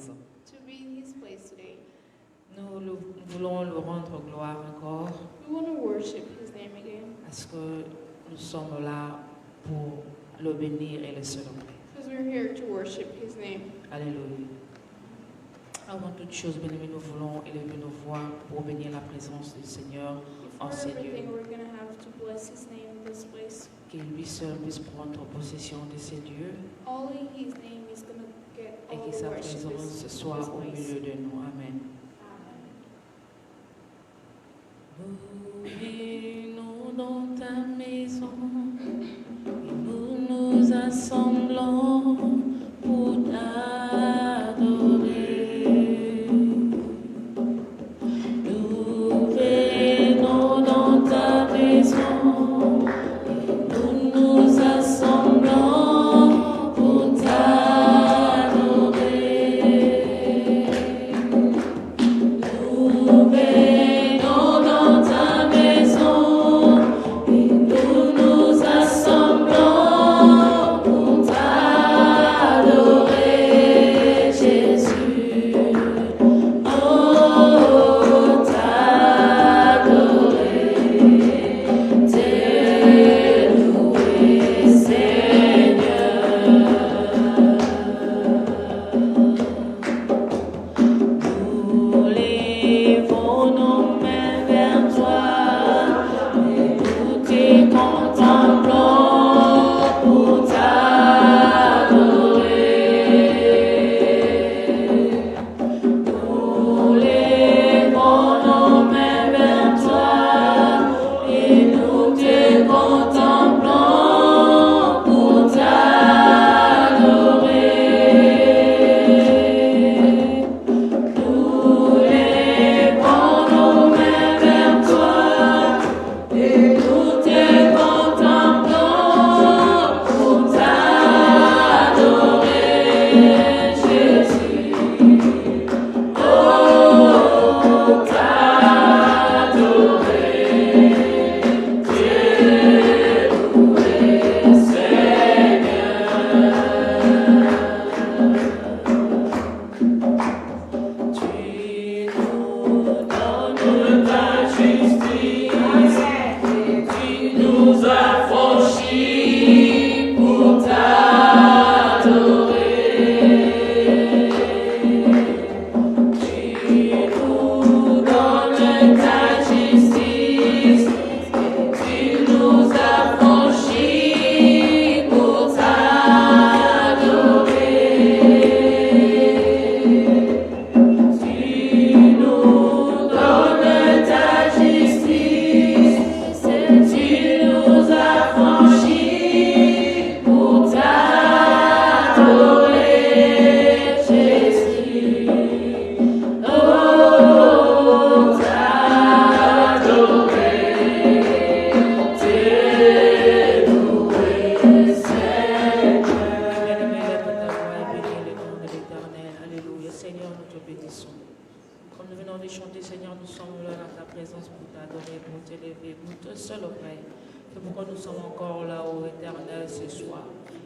présence. to be in His place today. Nous voulons le rendre gloire encore We want to worship His name again parce que nous sommes là pour le bénir et le célébrer. because we're here to worship His name. Alléluia. Avant toute chose, bien-aimés, nous voulons élever nos voix pour bénir la présence du Seigneur en Before ces lieux. everything, we're going to have to bless His name in this place. Qu'il lui seul puisse prendre possession de ces lieux Only His name is going to get et all que the sa worship présence in soit this au place. milieu de nous. Amen. Nous dans ta maison et nous nous assemblons pour t'adorer. Nous venons dans ta maison et nous nous assemblons pour t'adorer. Nous venons dans ta maison et nous nous assemblons pour t'adorer, Jésus. Oh, t'adorer, t'élouer, Seigneur. Nous lèvons nos mains vers toi et nous te contemplons pour t'adorer. Nous lèvons nos mains vers toi et nous te contemplons pour t'adorer. Nous lèvons nos mains vers toi et nous te contemplons pour t'adorer, Jésus. Oh, t'adorer, t'élouer, Seigneur. Tu nous donnes ta justice et tu nous affranchis pour t'adorer. Tu nous donnes ta justice et tu nous affranchis pour t'adorer. Tu nous donnes ta justice et tu nous affranchis pour t'adorer, Jésus. Oh, t'adorer, t'élouer, Seigneur. Bien-aimé, lève ta voix et bénis le nom de l'Éternel. Alléluia. Seigneur, nous te bénissons. Comme nous venons de chanter, Seigneur, nous sommes là dans ta présence pour t'adorer, pour t'élever, pour te célébrer. C'est pourquoi nous sommes encore là, ô Éternel, ce soir.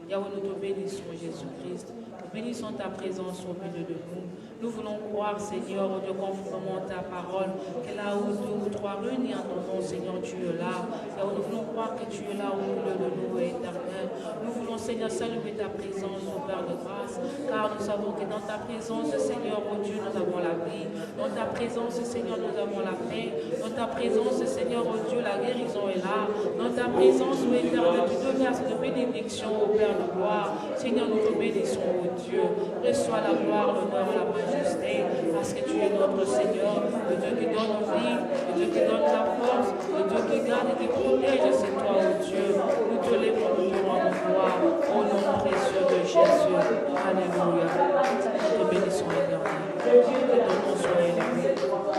Yahweh, nous te bénissons, Jésus-Christ. Nous bénissons ta présence au milieu de nous. Nous voulons croire, Seigneur, au Dieu, conformément à ta parole, que là où deux ou trois réunis en ton nom, Seigneur, tu es là. Yahweh, nous voulons croire que tu es là au milieu de nous, Éternel. Nous voulons, Seigneur, saluer ta présence, au Père de grâce, car nous savons que dans ta présence, Seigneur, oh Dieu, nous avons la vie. Dans ta présence, Seigneur, nous avons la paix. Dans ta présence, Seigneur, oh Dieu, la guérison est là. Dans ta présence, oh Éternel, tu te verses de bénédiction, au Père de gloire. Seigneur, nous te bénissons, oh Dieu. Reçois la gloire, l'honneur, la majesté, parce que tu es notre Seigneur, le Dieu qui donne vie, le Dieu qui donne la force, le Dieu qui garde et qui protège, c'est toi, oh Dieu. Nous te lèvons, nous te rendons gloire, au nom précieux de Jésus. Alléluia. Nous te bénissons, Éternel. Que ton nom soit élevé, que ton nom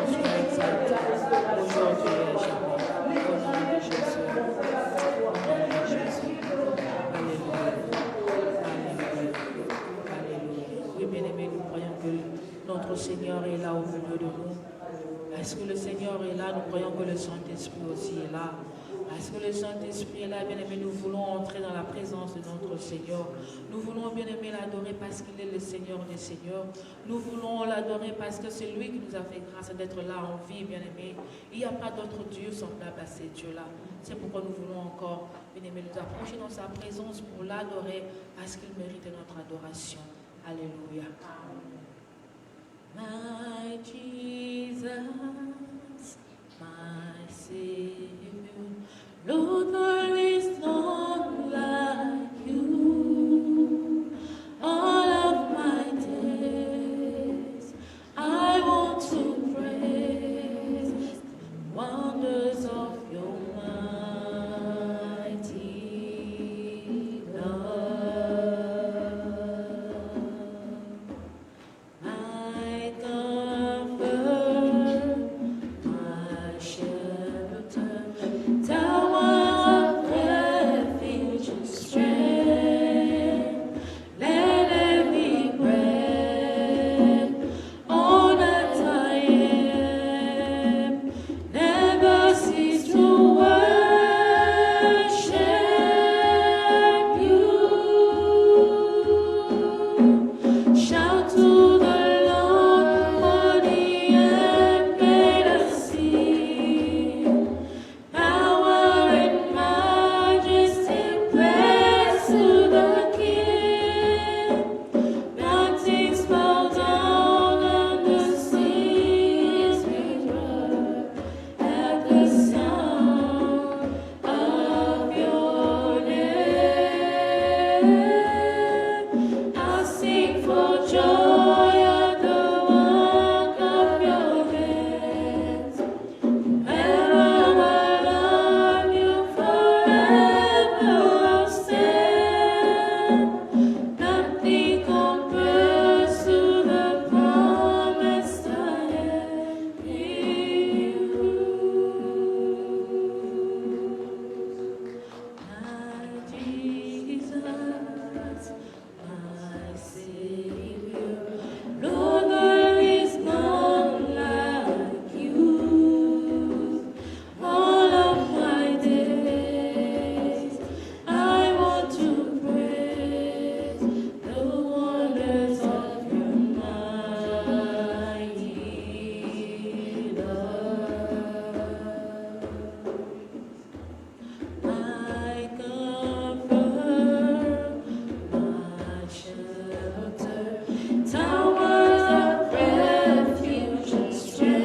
soit exalté, aujourd'hui et à jamais. Au nom de Jésus. Au nom de Jésus. Alléluia. Alléluia. Alléluia. Oui, bien-aimés, nous croyons que notre Seigneur est là au milieu de nous. Parce que le Seigneur est là, nous croyons que le Saint-Esprit aussi est là. Parce que le Saint-Esprit est là, bien-aimé, nous voulons entrer dans la présence de notre Seigneur. Nous voulons, bien-aimé, l'adorer parce qu'il est le Seigneur des Seigneurs. Nous voulons l'adorer parce que c'est lui qui nous a fait grâce d'être là en vie, bien-aimé. Il n'y a pas d'autre Dieu semblable à ces dieux-là. C'est pourquoi nous voulons encore, bien-aimé, nous approcher dans sa présence pour l'adorer parce qu'il mérite notre adoration. Alléluia. My Jesus, my Savior, Lord, there is none like you. All of my days, I want to praise the wonders of your mighty love. My comfort, my shelter, tower of refuge and strength. Let every breath, all that I am, never cease to worship you. Shout to the Lord, for the earth made us sing. Power and majesty, praise to the King. Mountains bow down and the seas rejoice at the sound of your name. I'll sing for joy at the work of your hands. Forever I'll love you, forever I'll stand. Nothing compares to the promise I have in you. My Jesus, my Savior, Lord, there is none like you. All of my days, I want to praise the wonders of your mighty love. My comfort, my shelter, towers of refuge and strength.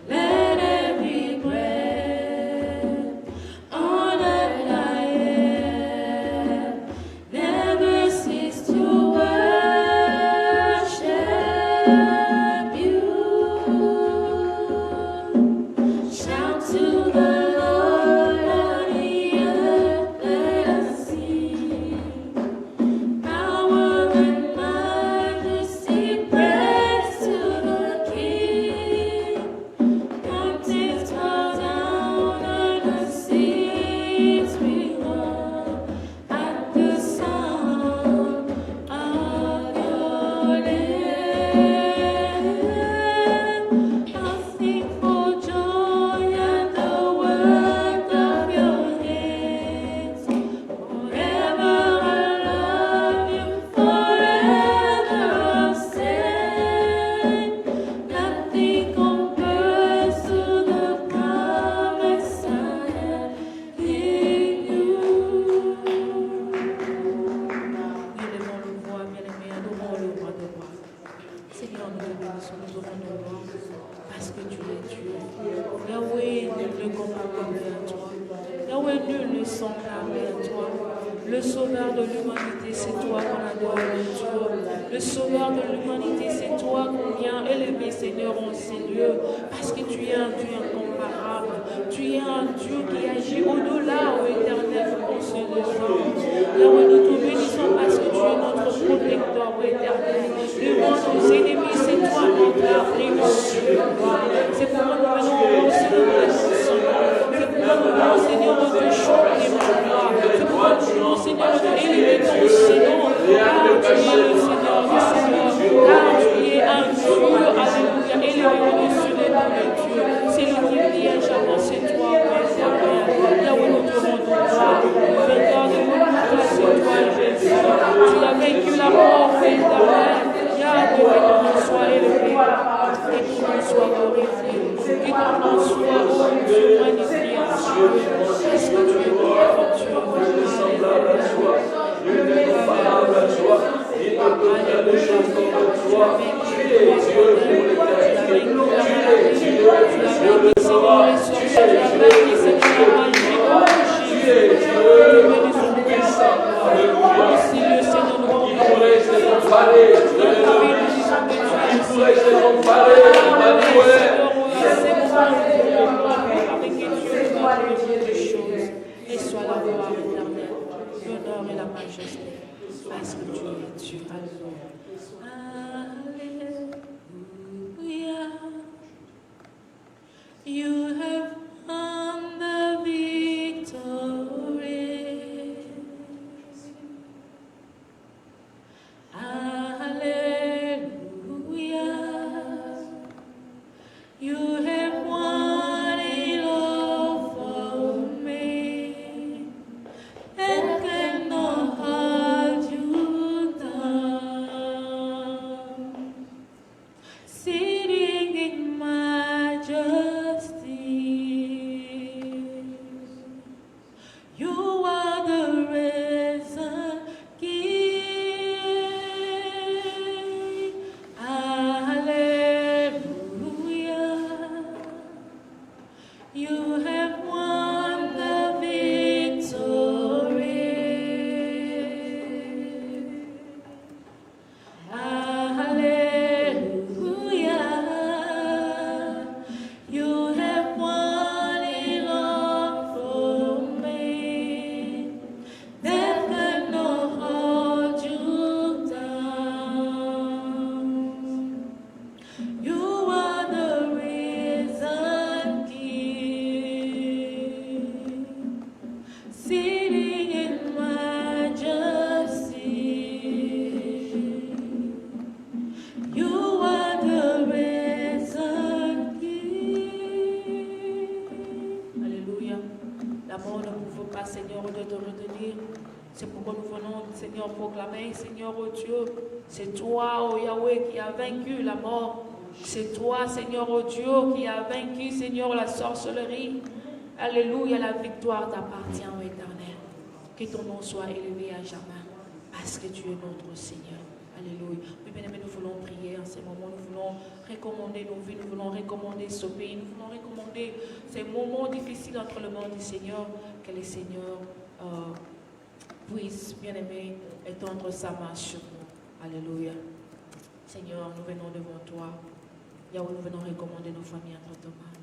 Let every breath, all that I am, never cease to worship you. Shout to the Lord, all the earth, let us sing. Power and majesty, praise to the King. Mountains bow down and the seas rejoice at the sound of your name. I'll sing for joy at the work of your hands. Forever I'll love you, forever I'll stand. Nothing compares to the promise I have in you. Élevons le voix, bien-aimé, adorons le roi de roi. Seigneur, nous te bénissons, nous devons nos louanges parce que tu es Dieu. Yahweh, nul ne comparable à toi. Yahweh, nul ne semblable à toi. Le sauveur de l'humanité, c'est toi qu'on adore, mon Dieu. Le sauveur de l'humanité, c'est toi qu'on vient élever, Seigneur, en ces lieux. Parce que tu es un Dieu incomparable. Tu es un Dieu qui agit au-delà, ô éternel, pour ceux des hommes. Yahweh, nous te bénissons parce que tu es notre protecteur, ô éternel. Devant nos ennemis, c'est toi notre abri, mon Dieu. C'est pourquoi nous venons au Seigneur. C'est pourquoi nous venons, Seigneur, de te chanter, mon roi. C'est pourquoi nous venons, Seigneur, de élever ton Seigneur. Car tu es le Seigneur des Seigneurs. Car tu es un Dieu, alléluia, élevé au-dessus de tous les dieux. C'est lui qui dit à jamais, c'est toi, Père éternel. Yahweh, nous te rendons gloire. Vainqueur de nous, c'est toi, Jésus. Tu as vaincu la mort, Père éternel. Yahweh, que ton nom soit élevé, que ton nom soit glorifié, que ton nom soit, oh Dieu, magnifié. Est-ce que tu es bon, Dieu? Incomparable à toi, il ne peut faire des choses comme toi. Tu es Dieu pour l'éternité. Tu es Dieu, Dieu de gloire. Tu es Dieu, tu es Dieu puissant. Alléluia. Qui pourrait se comparer? Qui pourrait se comparer? Emmanuel. Et soit la gloire éternelle, l'honneur et la majesté, parce que tu es Dieu. Alléluia. You have won the victory. Alléluia. You have won it all for me. And cannot hold you down. Sitting in majesty, you are the risen King. Hallelujah. You have won the victory. Hallelujah. You have won it all for me. Death cannot hold you down. You are the risen King, sitting in majesty. You are the risen King. Alléluia. La mort ne pouvait pas, Seigneur, de te retenir. C'est pourquoi nous venons, Seigneur, proclamer, Seigneur, oh Dieu, c'est toi, oh Yahweh, qui a vaincu la mort. C'est toi, Seigneur, oh Dieu, qui a vaincu, Seigneur, la sorcellerie. Alléluia, la victoire t'appartient, oh Éternel. Que ton nom soit élevé à jamais, parce que tu es notre Seigneur. Alléluia. Oui, bien-aimés, nous voulons prier en ces moments. Nous voulons recommander nos vies. Nous voulons recommander ce pays. Nous voulons recommander ces moments difficiles entre le monde du Seigneur. Que le Seigneur puisse, bien-aimé, étendre sa main sur nous. Alléluia. Seigneur, nous venons devant toi. Yahweh, nous venons recommander nos familles entre tes mains.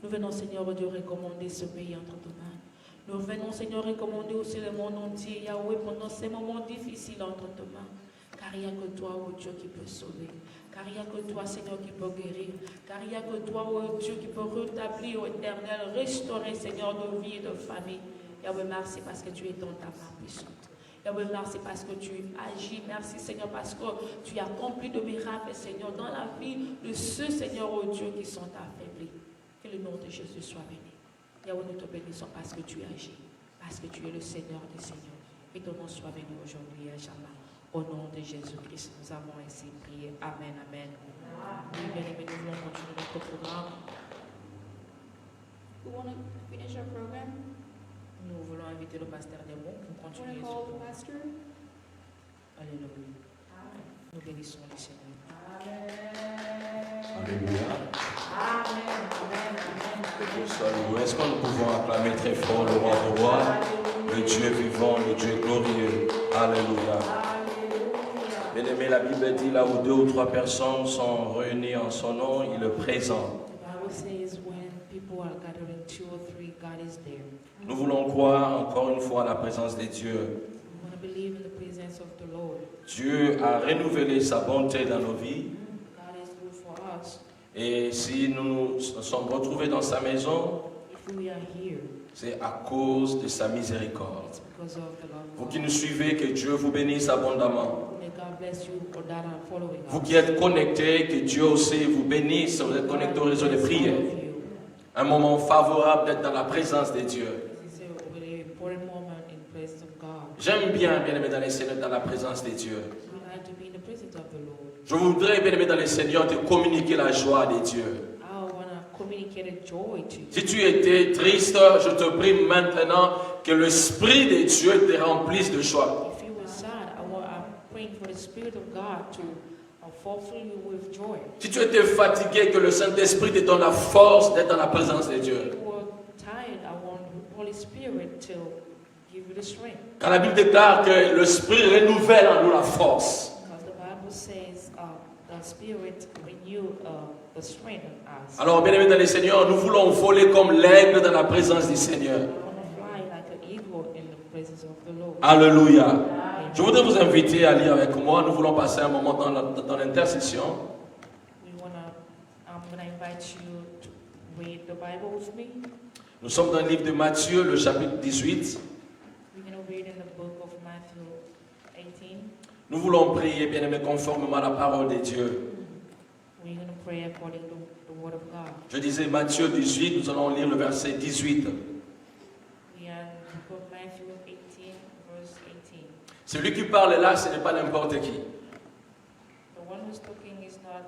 Nous venons, Seigneur, Dieu, recommander ce pays entre tes mains. Nous venons, Seigneur, recommander aussi le monde entier, Yahweh, pendant ces moments difficiles entre tes mains. Car il n'y a que toi, oh Dieu, qui peut sauver. Car il n'y a que toi, Seigneur, qui peut guérir. Car il n'y a que toi, oh Dieu, qui peut rétablir, oh Éternel, restaurer, Seigneur, nos vies et de famille. Yahweh, merci parce que tu es dans ta main puissante. Yahweh, merci parce que tu agis. Merci, Seigneur, parce que tu as accompli de miracles, Seigneur, dans la vie de ceux, Seigneur, oh Dieu, qui sont affaiblis. Que le nom de Jésus soit béni. Yahweh, nous te bénissons parce que tu agis. Parce que tu es le Seigneur des Seigneurs. Et ton nom soit béni aujourd'hui et à jamais. Au nom de Jésus-Christ, nous avons ainsi prié. Amen, amen. Oui, bien-aimés, nous voulons continuer notre programme. We want to finish our program. Nous voulons inviter le pasteur Desmond pour We want continuer. to call the pastor. Alléluia. Nous bénissons le Seigneur. Alléluia. Est-ce que nous pouvons acclamer très fort le roi de roi, le Dieu vivant, le Dieu glorieux. Alléluia. Bien-aimé, la Bible dit là où 2 ou 3 personnes sont réunies en son nom, il est présent. The Bible says when people are gathering 2 or 3, God is there. Nous voulons croire encore une fois à la présence de Dieu. We want to believe in the presence of the Lord. Dieu a renouvelé sa bonté dans nos vies. God is good for us. Et si nous nous sommes retrouvés dans sa maison, If we are here, c'est à cause de sa miséricorde. it's because of the love Vous of qui God. nous suivez, que Dieu vous bénisse abondamment. May God bless you for that are following Vous us. qui êtes connectés, que Dieu aussi vous bénisse. Vous êtes connectés au réseau de prière. Un moment favorable d'être dans la présence de Dieu. This is a very important moment in the presence of God. J'aime bien, bien-aimé dans les Seigneurs, dans la présence de Dieu. We like to be in the presence of the Lord. Je voudrais, bien-aimé dans les Seigneurs, te communiquer la joie de Dieu. I want to communicate a joy to you. Si tu étais triste, je te prie maintenant que l'Esprit de Dieu te remplisse de joie. If you were sad, I'm praying for the Spirit of God to fulfill you with joy. Si tu étais fatigué, que le Saint-Esprit te donne la force d'être dans la présence de Dieu. If you were tired, I want the Holy Spirit to give you the strength. Car la Bible déclare que l'Esprit renouvelle en nous la force. Because the Bible says the Spirit renew the strength in us. Alors, bien-aimés dans les Seigneurs, nous voulons voler comme l'aigle dans la présence du Seigneur. I want to fly like an eagle in the presence of the Lord. Alléluia. Amen. Je voudrais vous inviter à lire avec moi. Nous voulons passer un moment dans l'intercession. I'm going to invite you to read the Bible with me. Nous sommes dans le livre de Matthieu, le chapitre 18. We're going to read in the book of Matthew 18. Nous voulons prier, bien-aimés, conformément à la parole de Dieu. We're going to pray according to the Word of God. Je disais Matthieu 18, nous allons lire le verset 18. We are in the book of Matthew 18, verse 18. Celui qui parle là, ce n'est pas n'importe qui. The one who's talking is not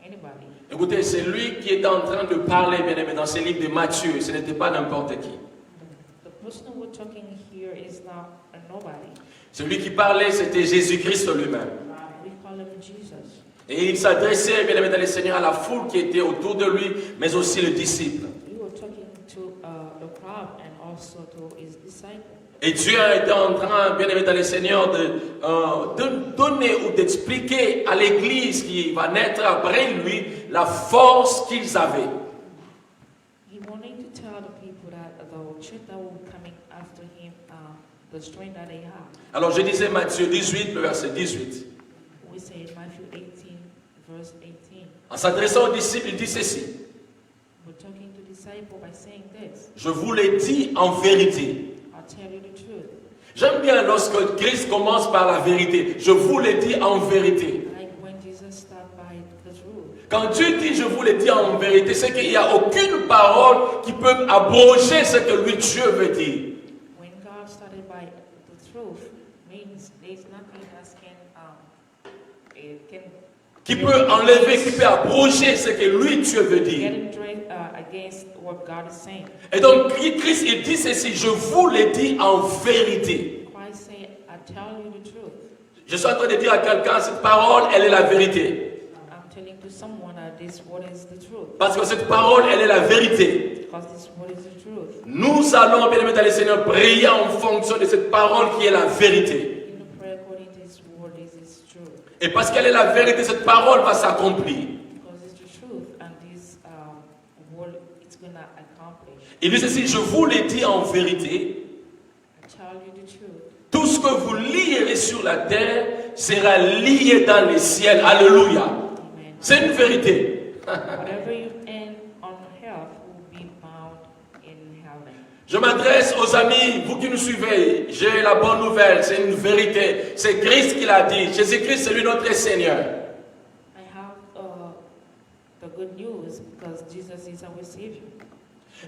anybody. Écoutez, c'est lui qui est en train de parler, bien-aimés, dans ce livre de Matthieu. Ce n'était pas n'importe qui. The person who is talking here is not a nobody. Celui qui parlait, c'était Jésus-Christ lui-même. We call him Jesus. Et il s'adressait, bien-aimés dans les Seigneurs, à la foule qui était autour de lui, mais aussi les disciples. We were talking to the crowd and also to his disciples. Et Dieu était en train, bien-aimés dans les Seigneurs, de donner ou d'expliquer à l'Église qui va naître après lui la force qu'ils avaient. He wanted to tell the people that the church that will be coming after him, the strength that they have. Alors je disais Matthieu 18, le verset 18. We say in Matthew 18, verse 18. En s'adressant aux disciples, il dit ceci. We're talking to disciples by saying this. Je vous l'ai dit en vérité. I'll tell you the truth. J'aime bien lorsque Christ commence par la vérité. Je vous l'ai dit en vérité. Like when Jesus started by the truth. Quand Dieu dit je vous l'ai dit en vérité, c'est qu'il n'y a aucune parole qui peut abroger ce que lui Dieu veut dire. When God started by the truth, means there's nothing that can Qui peut enlever, qui peut abroger ce que lui Dieu veut dire. get against what God is saying. Et donc Christ il dit ceci, je vous l'ai dit en vérité. Christ said, I tell you the truth. Je suis en train de dire à quelqu'un, cette parole, elle est la vérité. I'm telling to someone that this word is the truth. Parce que cette parole, elle est la vérité. Because this word is the truth. Nous allons, bien aimés dans les Seigneurs, prier en fonction de cette parole qui est la vérité. In the prayer according to this word is truth. Et parce qu'elle est la vérité, cette parole va s'accomplir. Because it's the truth and this word it's gonna accomplish. Il dit ceci, je vous l'ai dit en vérité. I tell you the truth. Tout ce que vous lierez sur la terre sera lié dans les ciels. Alléluia. Amen. C'est une vérité. Whatever you end on earth will be bound in heaven. Je m'adresse aux amis, vous qui nous suivez. J'ai la bonne nouvelle, c'est une vérité. C'est Christ qui l'a dit. Jésus-Christ, c'est lui notre Seigneur. I have the good news because Jesus is our Savior.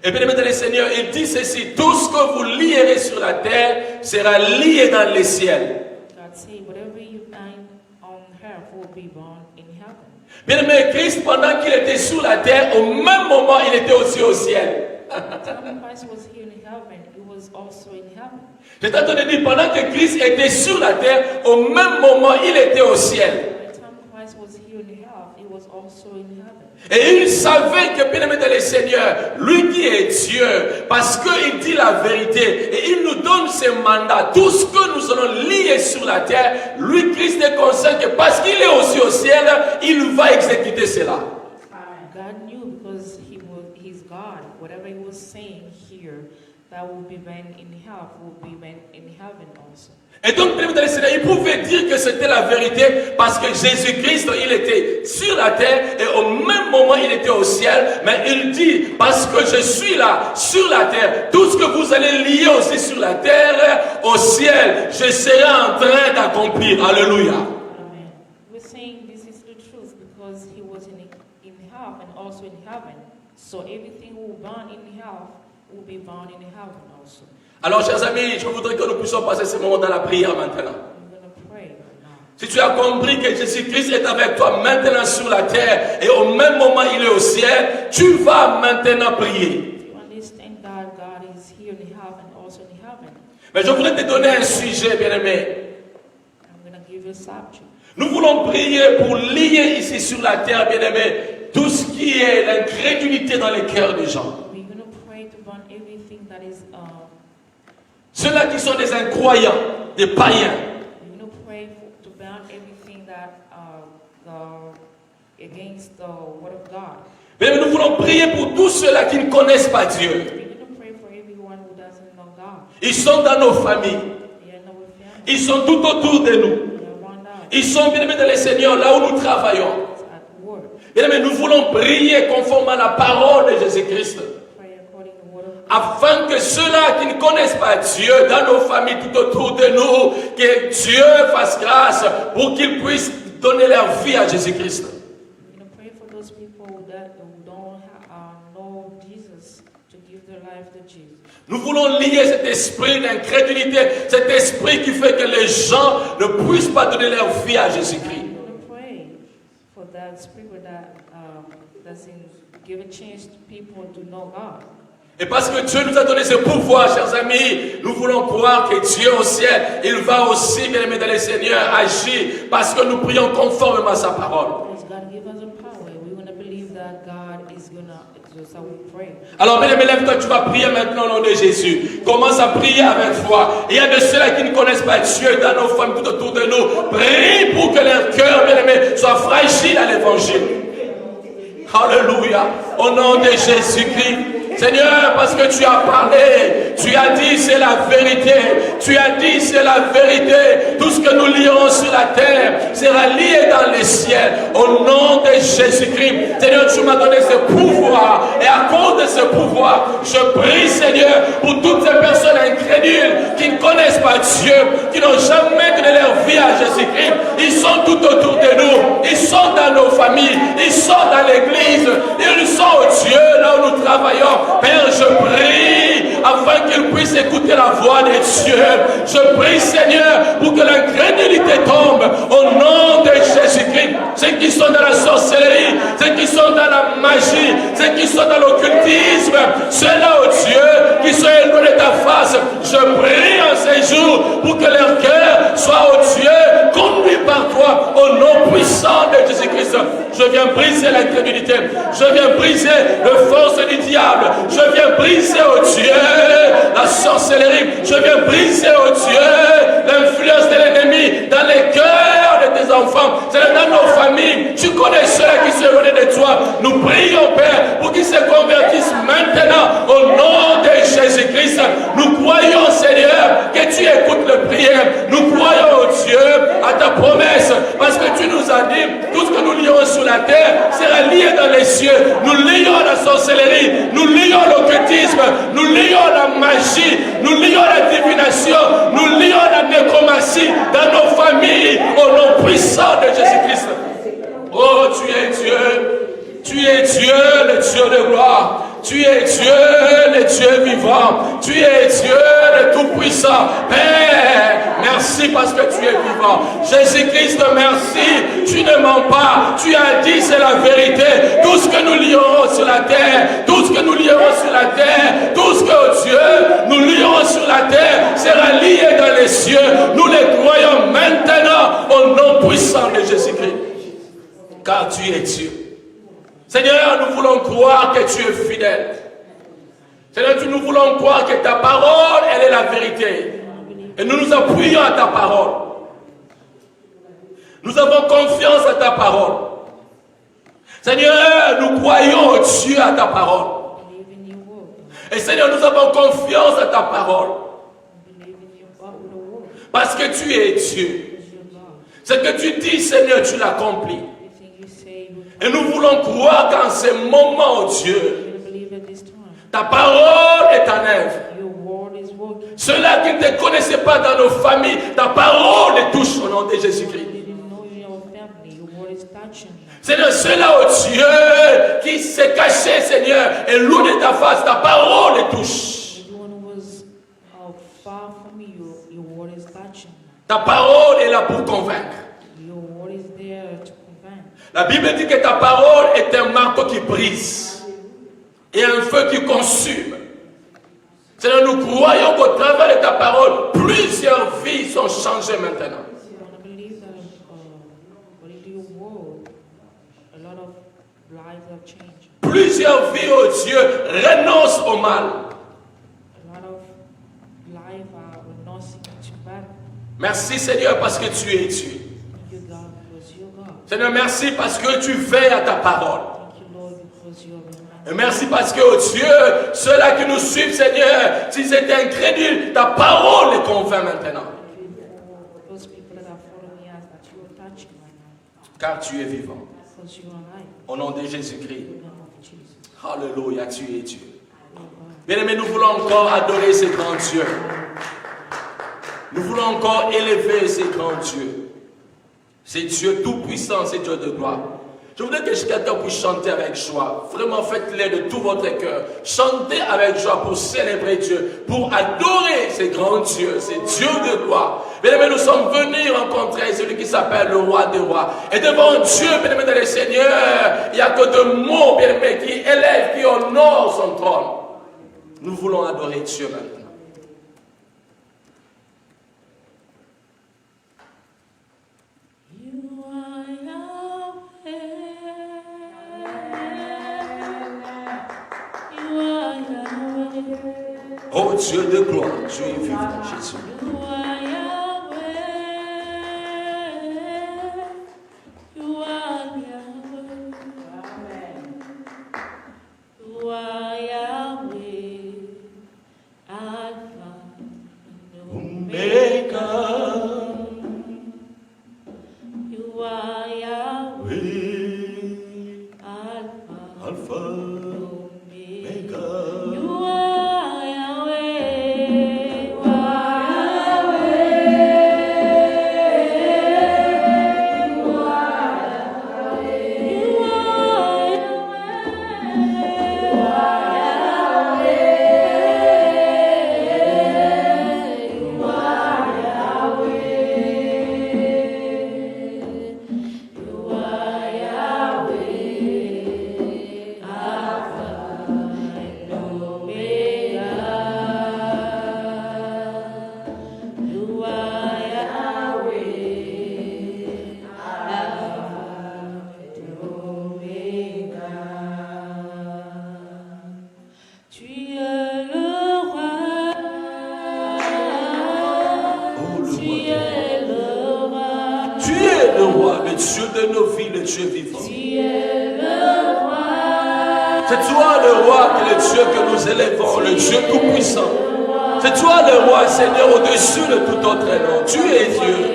Et bien, aimés dans les Seigneurs, il dit ceci, tout ce que vous lierez sur la terre sera lié dans les ciels. God say, whatever you bind on earth will be bound in heaven. Bien aimé, Christ, pendant qu'il était sur la terre, au même moment, il était aussi au ciel. At the time Christ was here in heaven, he was also in heaven. J'étais en train de dire, pendant que Christ était sur la terre, au même moment, il était au ciel. At the time Christ was here in hell, he was also in heaven. Et il savait que, bien aimé dans les Seigneurs, lui qui est Dieu, parce qu'il dit la vérité, et il nous donne ses mandats, tout ce que nous allons lier sur la terre, lui, Christ est conscient que parce qu'il est aussi au ciel, il va exécuter cela. God knew because he's God. Whatever he was saying here, that will be born in hell will be born in heaven also. Et donc, bien-aimés dans le Seigneur, il pouvait dire que c'était la vérité parce que Jésus-Christ, il était sur la terre et au même moment, il était au ciel. Mais il dit, parce que je suis là, sur la terre, tout ce que vous allez lier aussi sur la terre, au ciel, je serai en train d'accomplir. Alléluia. Amen. We're saying this is the truth because he was in hell and also in heaven. So everything will burn in hell will be born in heaven also. Alors, chers amis, je voudrais que nous puissions passer ce moment dans la prière maintenant. I'm going to pray right now. Si tu as compris que Jésus-Christ est avec toi maintenant sur la terre et au même moment il est au ciel, tu vas maintenant prier. If you understand God is here in heaven, also in heaven. Mais je voudrais te donner un sujet, bien-aimé. I'm going to give you a subject. Nous voulons prier pour lier ici sur la terre, bien-aimé, tout ce qui est l'incrédulité dans les cœurs des gens. We're going to pray to burn everything that is Ceux-là qui sont des incroyants, des païens. we're going to pray to burn everything that against the word of God. Mais nous voulons prier pour tous ceux-là qui ne connaissent pas Dieu. We're going to pray for everyone who doesn't know God. Ils sont dans nos familles. They are in our family. Ils sont tout autour de nous. They are around us. Ils sont, bien-aimés dans le Seigneur, là où nous travaillons. It's at work. Bien-aimés, nous voulons prier conformément à la parole de Jésus-Christ. Pray according to the word of God. Afin que ceux-là qui ne connaissent pas Dieu dans nos familles tout autour de nous, que Dieu fasse grâce pour qu'ils puissent donner leur vie à Jésus-Christ. We're going to pray for those people who don't know Jesus to give their life to Jesus. Nous voulons lier cet esprit d'incrédulité, cet esprit qui fait que les gens ne puissent pas donner leur vie à Jésus-Christ. We're going to pray for that spirit that doesn't give a chance to people to know God. Et parce que Dieu nous a donné ce pouvoir, chers amis, nous voulons croire que Dieu au ciel, il va aussi, bien aimé dans le Seigneur, agir parce que nous prions conformément à sa parole. Because God give us a power. We're going to believe that God is going to, so we pray. Alors, bien aimé, lève-toi, tu vas prier maintenant au nom de Jésus. Commence à prier avec foi. Il y a de ceux-là qui ne connaissent pas Dieu dans nos familles tout autour de nous. Prie pour que leur cœur, bien aimé, soit fragile à l'évangile. Alléluia. Au nom de Jésus-Christ. Seigneur, parce que tu as parlé, tu as dit c'est la vérité, tu as dit c'est la vérité, tout ce que nous lierons sur la terre sera lié dans les ciels, au nom de Jésus-Christ. Seigneur, tu m'as donné ce pouvoir, et à cause de ce pouvoir, je prie, Seigneur, pour toutes ces personnes incrédules qui ne connaissent pas Dieu, qui n'ont jamais donné leur vie à Jésus-Christ. Ils sont tout autour de nous, ils sont dans nos familles, ils sont dans l'église, ils sont au Dieu, là où nous travaillons. Père, je prie afin qu'ils puissent écouter la voix de Dieu. Je prie, Seigneur, pour que l'incrédulité tombe au nom de Jésus-Christ. Ceux qui sont dans la sorcellerie, ceux qui sont dans la magie, ceux qui sont dans l'occultisme, ceux-là, oh Dieu, qui sont éloignés de ta face, je prie en ces jours pour que leur cœur soit, oh Dieu, conduit par toi au nom puissant de Jésus-Christ. Je viens briser l'incrédulité. Je viens briser les forces du diable. Je viens briser, oh Dieu, la sorcellerie. Je viens briser, oh Dieu, l'influence de l'ennemi dans les cœurs de tes enfants. C'est dans nos familles. Tu connais ceux qui se venaient de toi. Nous prions, Père, pour qu'ils se convertissent maintenant au nom de Jésus-Christ. Nous croyons, Seigneur, que tu écoutes le prière. Nous croyons, oh Dieu, à ta promesse. Parce que tu nous as dit, tout ce que nous lirons sur la terre sera lié dans les cieux. Nous lions la sorcellerie, nous lions l'occultisme, nous lions la magie, nous lions la divination, nous lions la nécromancie dans nos familles au nom puissant de Jésus-Christ. Oh, tu es Dieu, tu es Dieu, le Dieu de gloire. Tu es Dieu, le Dieu vivant. Tu es Dieu, le Tout-Puissant. Père, merci parce que tu es vivant. Jésus-Christ, merci. Tu ne mens pas. Tu as dit c'est la vérité. Tout ce que nous lirons sur la terre, tout ce que nous lirons sur la terre, tout ce que, oh Dieu, nous lirons sur la terre sera lié dans les cieux. Nous les croyons maintenant au nom puissant de Jésus-Christ. Car tu es Dieu. Seigneur, nous voulons croire que tu es fidèle. Seigneur, nous voulons croire que ta parole, elle est la vérité. Et nous nous appuyons à ta parole. Nous avons confiance à ta parole. Seigneur, nous croyons, Dieu, à ta parole. Et Seigneur, nous avons confiance à ta parole. We believe in your word. Parce que tu es Dieu. Because you're God. Ce que tu dis, Seigneur, tu l'accomplis. Everything you say, you Et nous voulons croire qu'en ce moment, oh Dieu, will believe at this time. ta parole est en œuvre. Your word is working. Ceux-là qui ne te connaissaient pas dans nos familles, ta parole les touche au nom de Jésus-Christ. You didn't know in your family. Your word is touching them. Seigneur, ceux-là, oh Dieu, qui s'est caché, Seigneur, et loin de ta face, ta parole les touche. Everyone who was far from you, your word is touching them. Ta parole est là pour convaincre. Your word is there to convince. La Bible dit que ta parole est un marteau qui brise et un feu qui consume. Seigneur, nous croyons qu'au travers de ta parole, plusieurs vies sont changées maintenant. I want to believe that according to your word, a lot of lives have changed. Plusieurs vies, oh Dieu, renoncent au mal. A lot of lives are renouncing to bad. Merci Seigneur parce que tu es Dieu. Thank you, God, because you're God. Seigneur, merci parce que tu veilles à ta parole. Thank you, Lord, because you're behind. Et merci parce que, oh Dieu, ceux-là qui nous suivent, Seigneur, s'ils étaient incrédules, ta parole les convainc maintenant. Thank you for those people that are following us that you are touching right now. Car tu es vivant. Because you are alive. Au nom de Jésus-Christ. In the name of Jesus. Alléluia, tu es Dieu. You're God. Bien-aimés, nous voulons encore adorer ces grands dieux. Nous voulons encore élever ces grands dieux. C'est Dieu tout-puissant, c'est Dieu de gloire. Je voudrais que quelqu'un puisse chanter avec joie. Vraiment, faites-le de tout votre cœur. Chantez avec joie pour célébrer Dieu, pour adorer ces grands dieux, ces dieux de gloire. Bien-aimés, nous sommes venus rencontrer celui qui s'appelle le roi des rois. Et devant Dieu, bien-aimés, dans le Seigneur, il n'y a que de mots, bien-aimés, qui élèvent, qui honorent son trône. Nous voulons adorer Dieu maintenant. You are Yahweh. You are Yahweh. Oh Dieu de gloire, tu es vivant, Jésus. You are Yahweh. You are Yahweh. You are Yahweh. Alpha and Omega. You are Yahweh. Alpha. Alpha, Omega. You are Yahweh. You are Dieu de nos vies, le Dieu vivant. Tu es le roi. C'est toi le roi, qui est le Dieu que nous élevons, le Dieu tout-puissant. C'est toi le roi, Seigneur, au-dessus de tout autre nom. Tu es Dieu.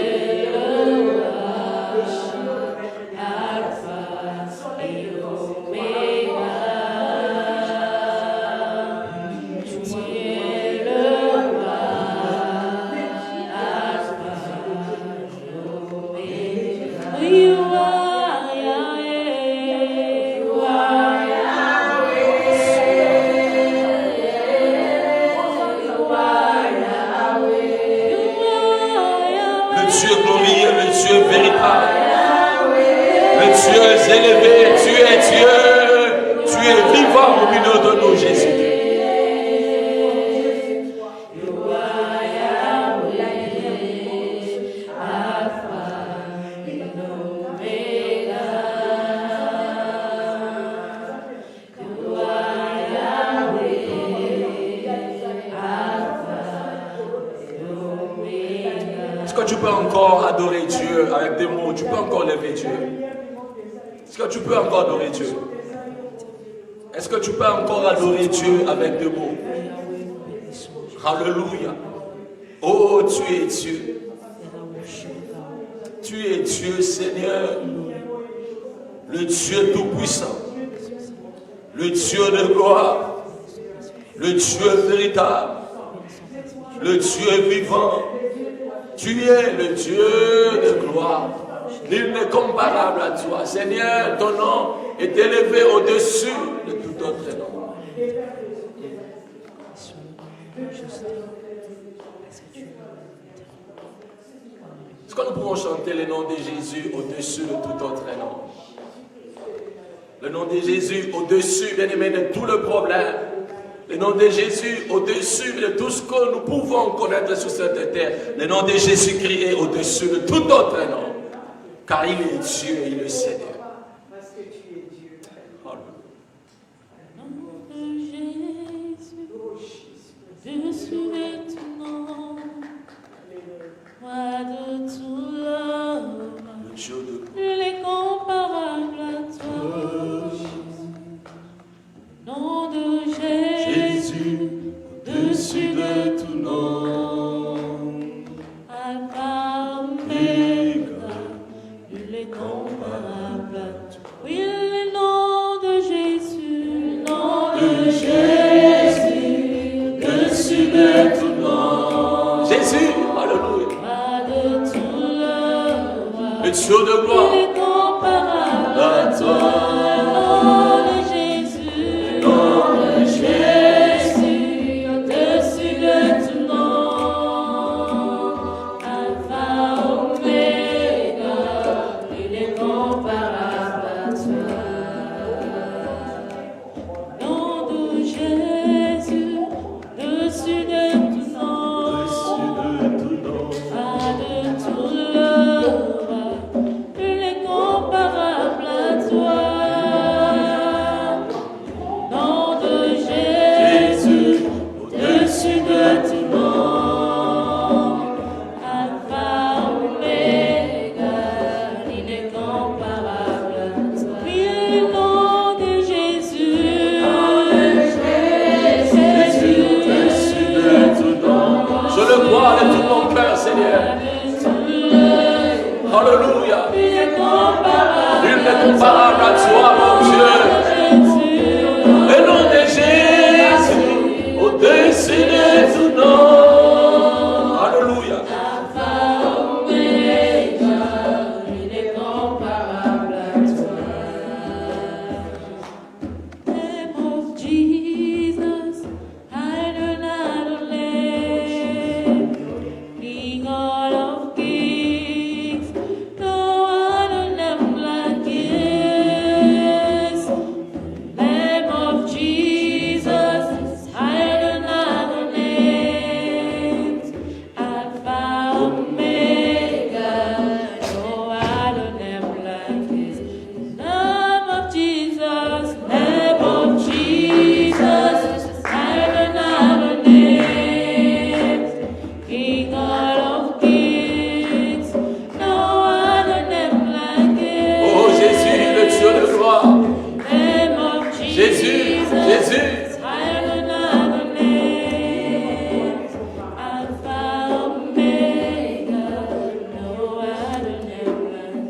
Est-ce que tu peux encore adorer Dieu avec des mots? Tu peux encore lever Dieu. Est-ce que tu peux encore adorer Dieu? Est-ce que tu peux encore adorer Dieu avec des mots? Alléluia. Oh, tu es Dieu. and I worship God. Tu es Dieu, Seigneur. Le Dieu tout-puissant. Le Dieu de gloire. Le Dieu véritable. Le Dieu vivant. Tu es le Dieu de gloire. Nul n'est comparable à toi. Seigneur, ton nom est élevé au-dessus de tout autre nom. Est-ce que nous pouvons chanter le nom de Jésus au-dessus de tout autre nom? Le nom de Jésus au-dessus, bien aimé, de tout le problème. Le nom de Jésus au-dessus de tout ce que nous pouvons connaître sur cette terre. Le nom de Jésus-Christ est au-dessus de tout autre nom. Car il est Dieu, il est Seigneur. Parce que tu es Dieu. Dessus de tout nom, roi de tout l'homme, Le Dieu de nul est comparable à toi. Nom de Jésus, au-dessus de tout nom. Alpha, Omega, nul est comparable à toi. Oui, le nom de Jésus, nom de Jésus, Au-dessus de tout nom. Jésus, alléluia. roi de tout l'homme, Le Dieu de gloire. nul est comparable à toi. Nom de Jésus, Jésus, au-dessus de tout nom. Alpha, Oméga, il est comparable à toi. Nom de Jésus, au-dessus de tout nom. Ah, de tout l'homme, il est comparable à toi. Nom de Jésus, au-dessus de tout nom. Alpha, Oméga, il est comparable à toi. Oui, le nom de Jésus, Jésus, au-dessus de tout nom. Je le crois de tout mon cœur, Seigneur. Alléluia. Il est comparable. Nul n'est comparable à toi, mon Dieu. Le nom de Jésus, au-dessus de tout nom. Alléluia. Il est comparable à toi. Name of Jesus, I do not name. King of kings, no other name like his. Name of Jesus, I do not name. Alpha, Omega, no other name like his. Name of Jesus, I do not name. King of kings, no other name like his. Oh Jésus, le Dieu de gloire. Name of Jésus, Jésus. I do not name. Alpha, Omega, no other name like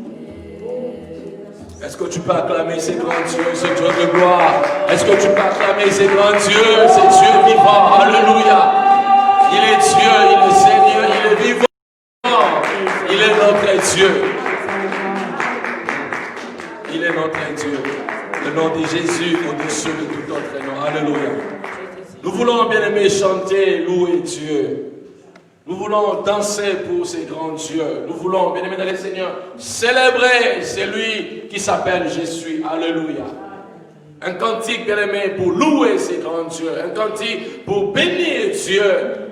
his. Est-ce que tu peux acclamer ces grands dieux, ce Dieu de gloire? Est-ce que tu peux acclamer ces grands dieux, ces dieux vivants? Alléluia. Il est Dieu, il est Seigneur, il est vivant. Il est notre Dieu. Il est notre Dieu. Le nom de Jésus au-dessus de tout autre nom. Alléluia. Nous voulons, bien aimés, chanter, louer Dieu. Nous voulons danser pour ces grands dieux. Nous voulons, bien aimés dans le Seigneur, célébrer celui qui s'appelle Jésus. Alléluia. Un cantique, bien aimé, pour louer ces grands dieux. Un cantique pour bénir Dieu.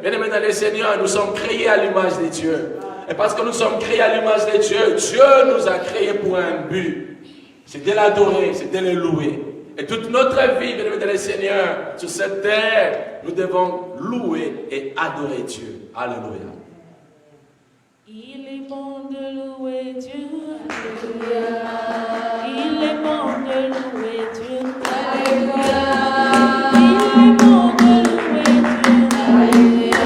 Bien aimé dans le Seigneur, nous sommes créés à l'image de Dieu. Et parce que nous sommes créés à l'image de Dieu, Dieu nous a créés pour un but. C'est de l'adorer, c'est de le louer. Et toute notre vie, bien aimé dans le Seigneur, sur cette terre, nous devons louer et adorer Dieu. Alléluia. Il est bon de louer Dieu. Alléluia. Il est bon de louer Dieu. Alléluia. Il est bon de louer Dieu. Alléluia.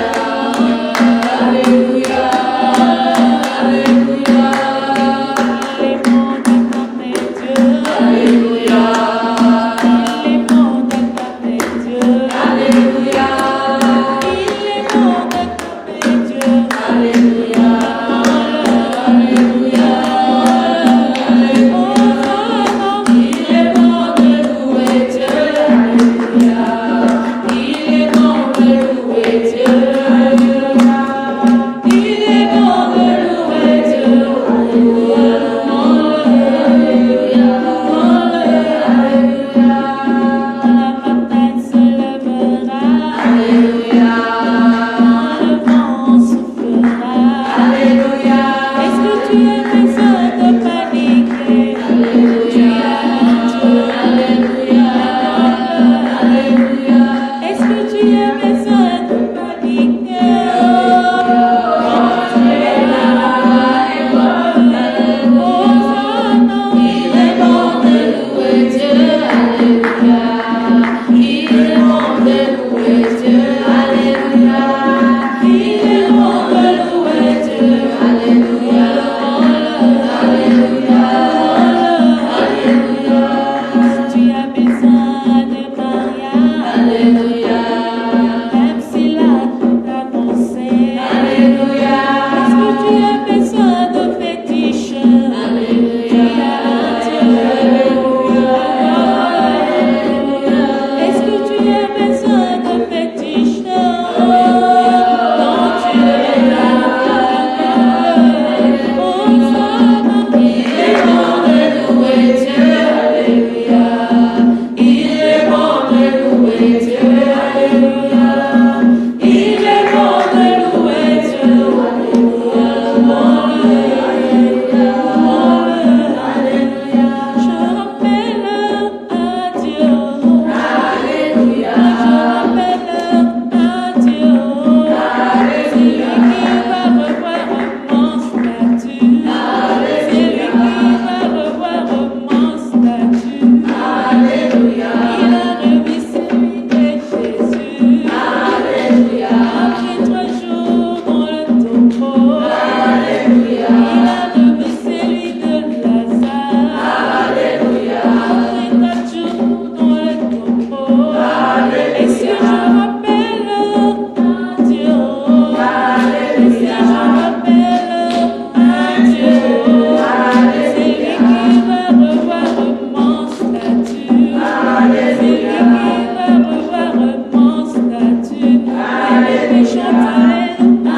chante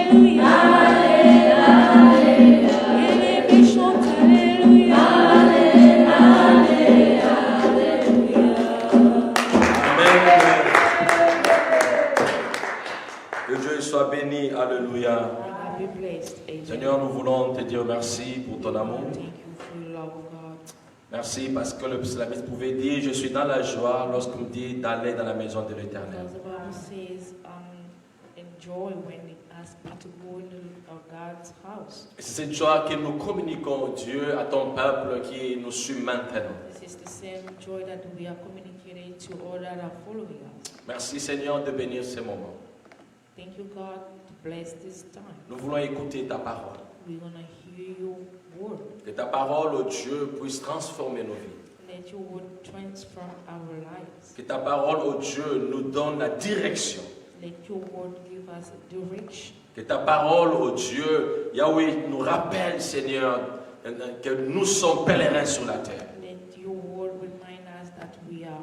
Alléluia. Alléluia. Bien-aimé, chante Alléluia. Amen. Que Dieu soit béni. Alléluia. God be blessed. Amen. Seigneur, nous voulons te dire merci pour ton amour. Thank you for your love, God. Merci parce que le psalmiste pouvait dire, je suis dans la joie lorsqu'on me dit d'aller dans la maison de l'Éternel. Because the Bible says, enjoy when it asks you to go into God's house. Et c'est cette joie que nous communiquons, Dieu, à ton peuple qui nous suit maintenant. This is the same joy that we are communicating to all that are following us. Merci Seigneur de bénir ces moments. Thank you, God, to bless this time. Nous voulons écouter ta parole. We're going to hear your word. Que ta parole, oh Dieu, puisse transformer nos vies. Let your word transform our lives. Que ta parole, oh Dieu, nous donne la direction. Let your word give us a direction. Que ta parole, oh Dieu, Yahweh, nous rappelle, Seigneur, que nous sommes pèlerins sur la terre. Let your word remind us that we are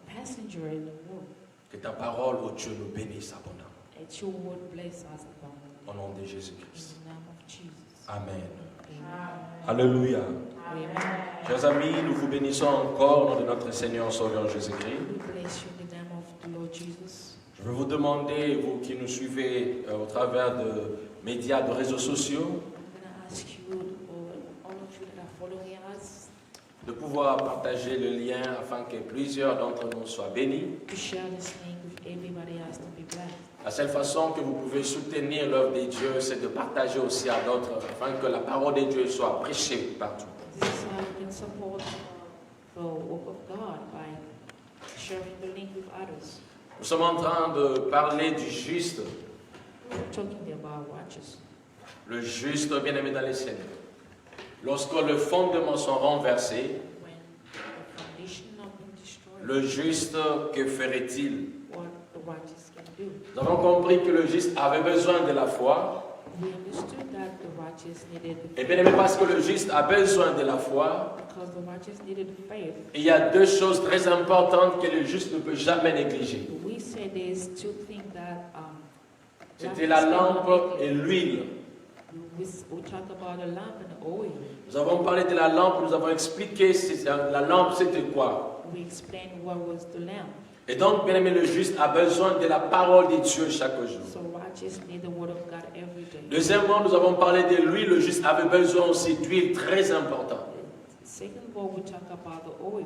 passenger in the world. Que ta parole, oh Dieu, nous bénisse abondamment. Let your word bless us abundantly. Au nom de In Jésus-Christ. the name of Jesus. Amen. Amen. Alléluia. Amen. Chers amis, nous vous bénissons encore au nom de notre Seigneur Sauveur Jésus-Christ. We bless you in the name of the Lord Jesus. Je veux vous demander, vous qui nous suivez au travers de médias, de réseaux sociaux, I'm going to ask you, all of you that are following us, de pouvoir partager le lien afin que plusieurs d'entre nous soient bénis. to share this link with everybody else to be blessed. La seule façon que vous pouvez soutenir l'œuvre de Dieu, c'est de partager aussi à d'autres afin que la parole de Dieu soit prêchée partout. This is how you can support the work of God by sharing the link with others. Nous sommes en train de parler du juste, We're talking about righteous. le juste bien-aimé dans les Seigneurs. Lorsque les fondements sont renversés, When the foundation has been destroyed, le juste, que ferait-il? what the righteous can do. Nous avons compris que le juste avait besoin de la foi. We understood that the righteous needed Et bien aimé, parce que le juste a besoin de la foi, because the righteous needed faith. il y a deux choses très importantes que le juste ne peut jamais négliger. We say there's two things that C'était la lampe et l'huile. we talk about the lamp and the oil. Nous avons parlé de la lampe, nous avons expliqué la lampe c'était quoi. We explained what was the lamp. Et donc, bien aimé, le juste a besoin de la parole de Dieu chaque jour. So righteous need the word of God every day. Deuxièmement, nous avons parlé de l'huile, le juste avait besoin aussi d'huile très importante. Second of all, we talk about the oil.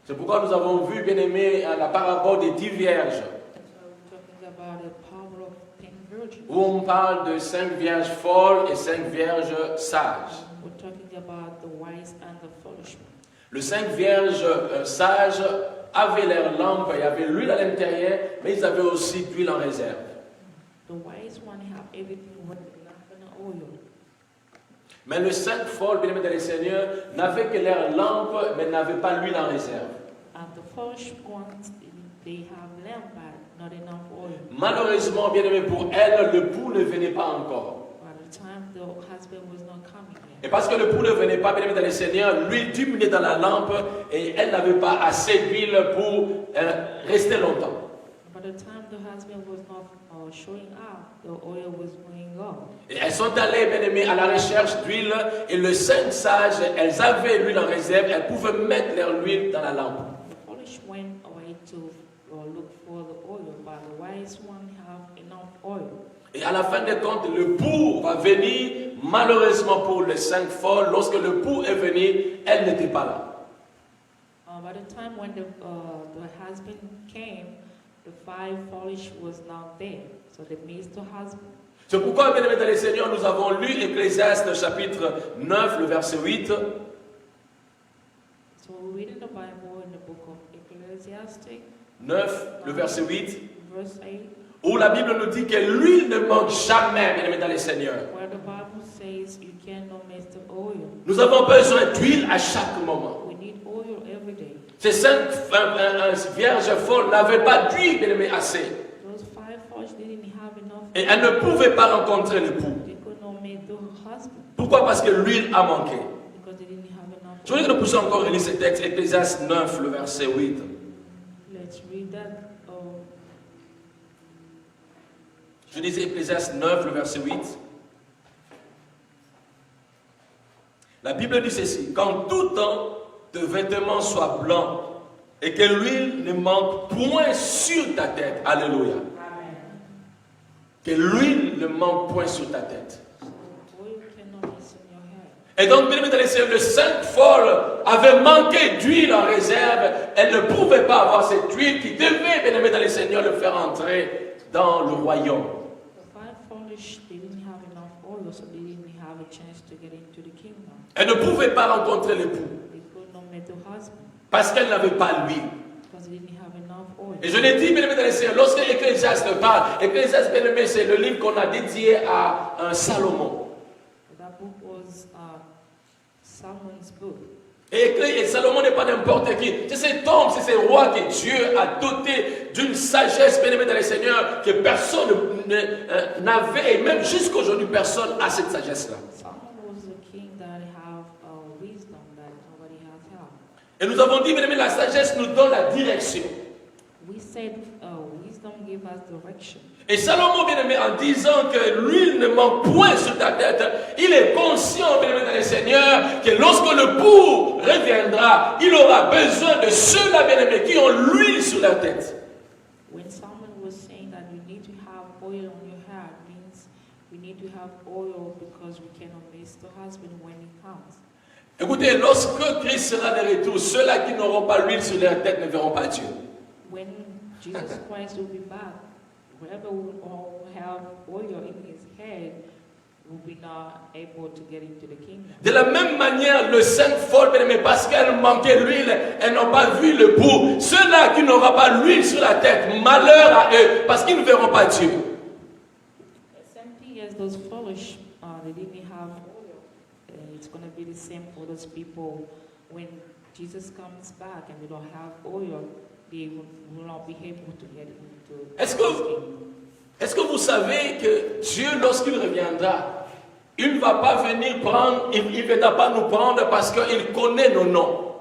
C'est pourquoi nous avons vu, bien aimé, la parabole des 10 vierges, That's why we're talking about the power of 10 virgins. où on parle de 5 vierges folles et 5 vierges sages. We're talking about the wise and the foolish one. Les 5 vierges sages avaient leur lampe, il y avait l'huile à l'intérieur, mais ils avaient aussi d'huile en réserve. The wise one have everything with the lamp and the oil. Mais les 5 folles, bien aimés dans les Seigneurs, n'avaient que leur lampe, mais n'avaient pas l'huile en réserve. And the foolish ones, they have lamp but not enough oil. Malheureusement, bien aimé, pour elles, le pouls ne venait pas encore. By the time the husband was not coming Et yet. parce que le pouls ne venait pas, bien aimé dans les Seigneurs, l'huile diminuait dans la lampe et elle n'avait pas assez d'huile pour rester longtemps. By the time the husband was not showing up, the oil was going off. Et elles sont allées, bien aimées, à la recherche d'huile et les 5 sages, elles avaient l'huile en réserve, elles pouvaient mettre leur huile dans la lampe. The foolish went away to look for the oil, but the wise one have enough oil. Et à la fin des comptes, le pouls va venir, malheureusement pour les 5 folles, lorsque le pouls est venu, elles n'étaient pas là. By the time when the husband came, the 5 foolish was not there. So they missed the husband. C'est pourquoi, bien aimés dans les Seigneurs, nous avons lu Ecclésiaste chapitre 9, le verset 8. So we read in the Bible in the book of Ecclesiastes, 9, le verset 8, verse 8, où la Bible nous dit que l'huile ne manque jamais, bien aimés dans les Seigneurs. where the Bible says you cannot miss the oil. Nous avons besoin d'huile à chaque moment. We need oil every day. Ces 5 vierges folles n'avaient pas d'huile, bien aimés, assez. Those 5 foolish didn't have enough. Et elles ne pouvaient pas rencontrer le pouls. They could not meet the husband Pourquoi? Parce que l'huile a manqué. because they didn't have enough. Je voudrais que nous puissions encore relire ce texte, Ecclésiaste 9, le verset 8. Let's Je disais Ecclésiaste 9, le verset 8. La Bible dit ceci: qu'en tout temps, tes vêtements soient blancs et que l'huile ne manque point sur ta tête. Alléluia. Amen. Que l'huile ne manque point sur ta tête. Oil cannot miss in your head. Et donc, bien aimé dans les seigneurs, le Sainte Folle avait manqué d'huile en réserve. Elle ne pouvait pas avoir cette huile qui devait, bien aimé dans les seigneurs, le faire entrer dans le royaume. The five foolish, they didn't have enough oil, so they didn't have a chance to get into the kingdom. Elle ne pouvait pas rencontrer l'époux They could not meet the husband parce qu'elle n'avait pas l'huile. because they didn't have enough oil. Et je l'ai dit, bien aimé dans les seigneurs, lorsque Ecclésiaste parle, Ecclésiaste, bien aimé, c'est le livre qu'on a dédié à un Salomon. That book was Solomon's book. Et Salomon n'est pas n'importe qui. C'est cet homme, c'est ce roi que Dieu a doté d'une sagesse, bien aimé dans les seigneurs, que personne n'avait, et même jusqu'aujourd'hui, personne n'a cette sagesse-là. Solomon was the king that have wisdom that nobody has had. Et nous avons dit, bien aimé, la sagesse nous donne la direction. We said wisdom gave us direction. Et Salomon, bien aimé, en disant que l'huile ne manque point sur ta tête, il est conscient, bien aimé dans les seigneurs, que lorsque le bourg reviendra, il aura besoin de ceux-là, bien aimés, qui ont l'huile sur la tête. When Solomon was saying that you need to have oil on your head, means we need to have oil because we cannot miss the husband when he comes. Écoutez, lorsque Christ sera de retour, ceux-là qui n'auront pas l'huile sur leur tête ne verront pas Dieu. When Jesus Christ will be back, whoever will all have oil in his head will be not able to get into the kingdom. De la même manière, le Sainte Folle, bien aimé, parce qu'elle manquait l'huile, elles n'ont pas vu le bout. Ceux-là qui n'auront pas l'huile sur la tête, malheur à eux, parce qu'ils ne verront pas Dieu. The same thing as those foolish, they didn't have oil. It's going to be the same for those people when Jesus comes back and they don't have oil. They will not be able to get into Est-ce his kingdom. que vous savez que Dieu, lorsqu'il reviendra, il ne va pas venir prendre, il ne viendra pas nous prendre parce qu'il connaît nos noms.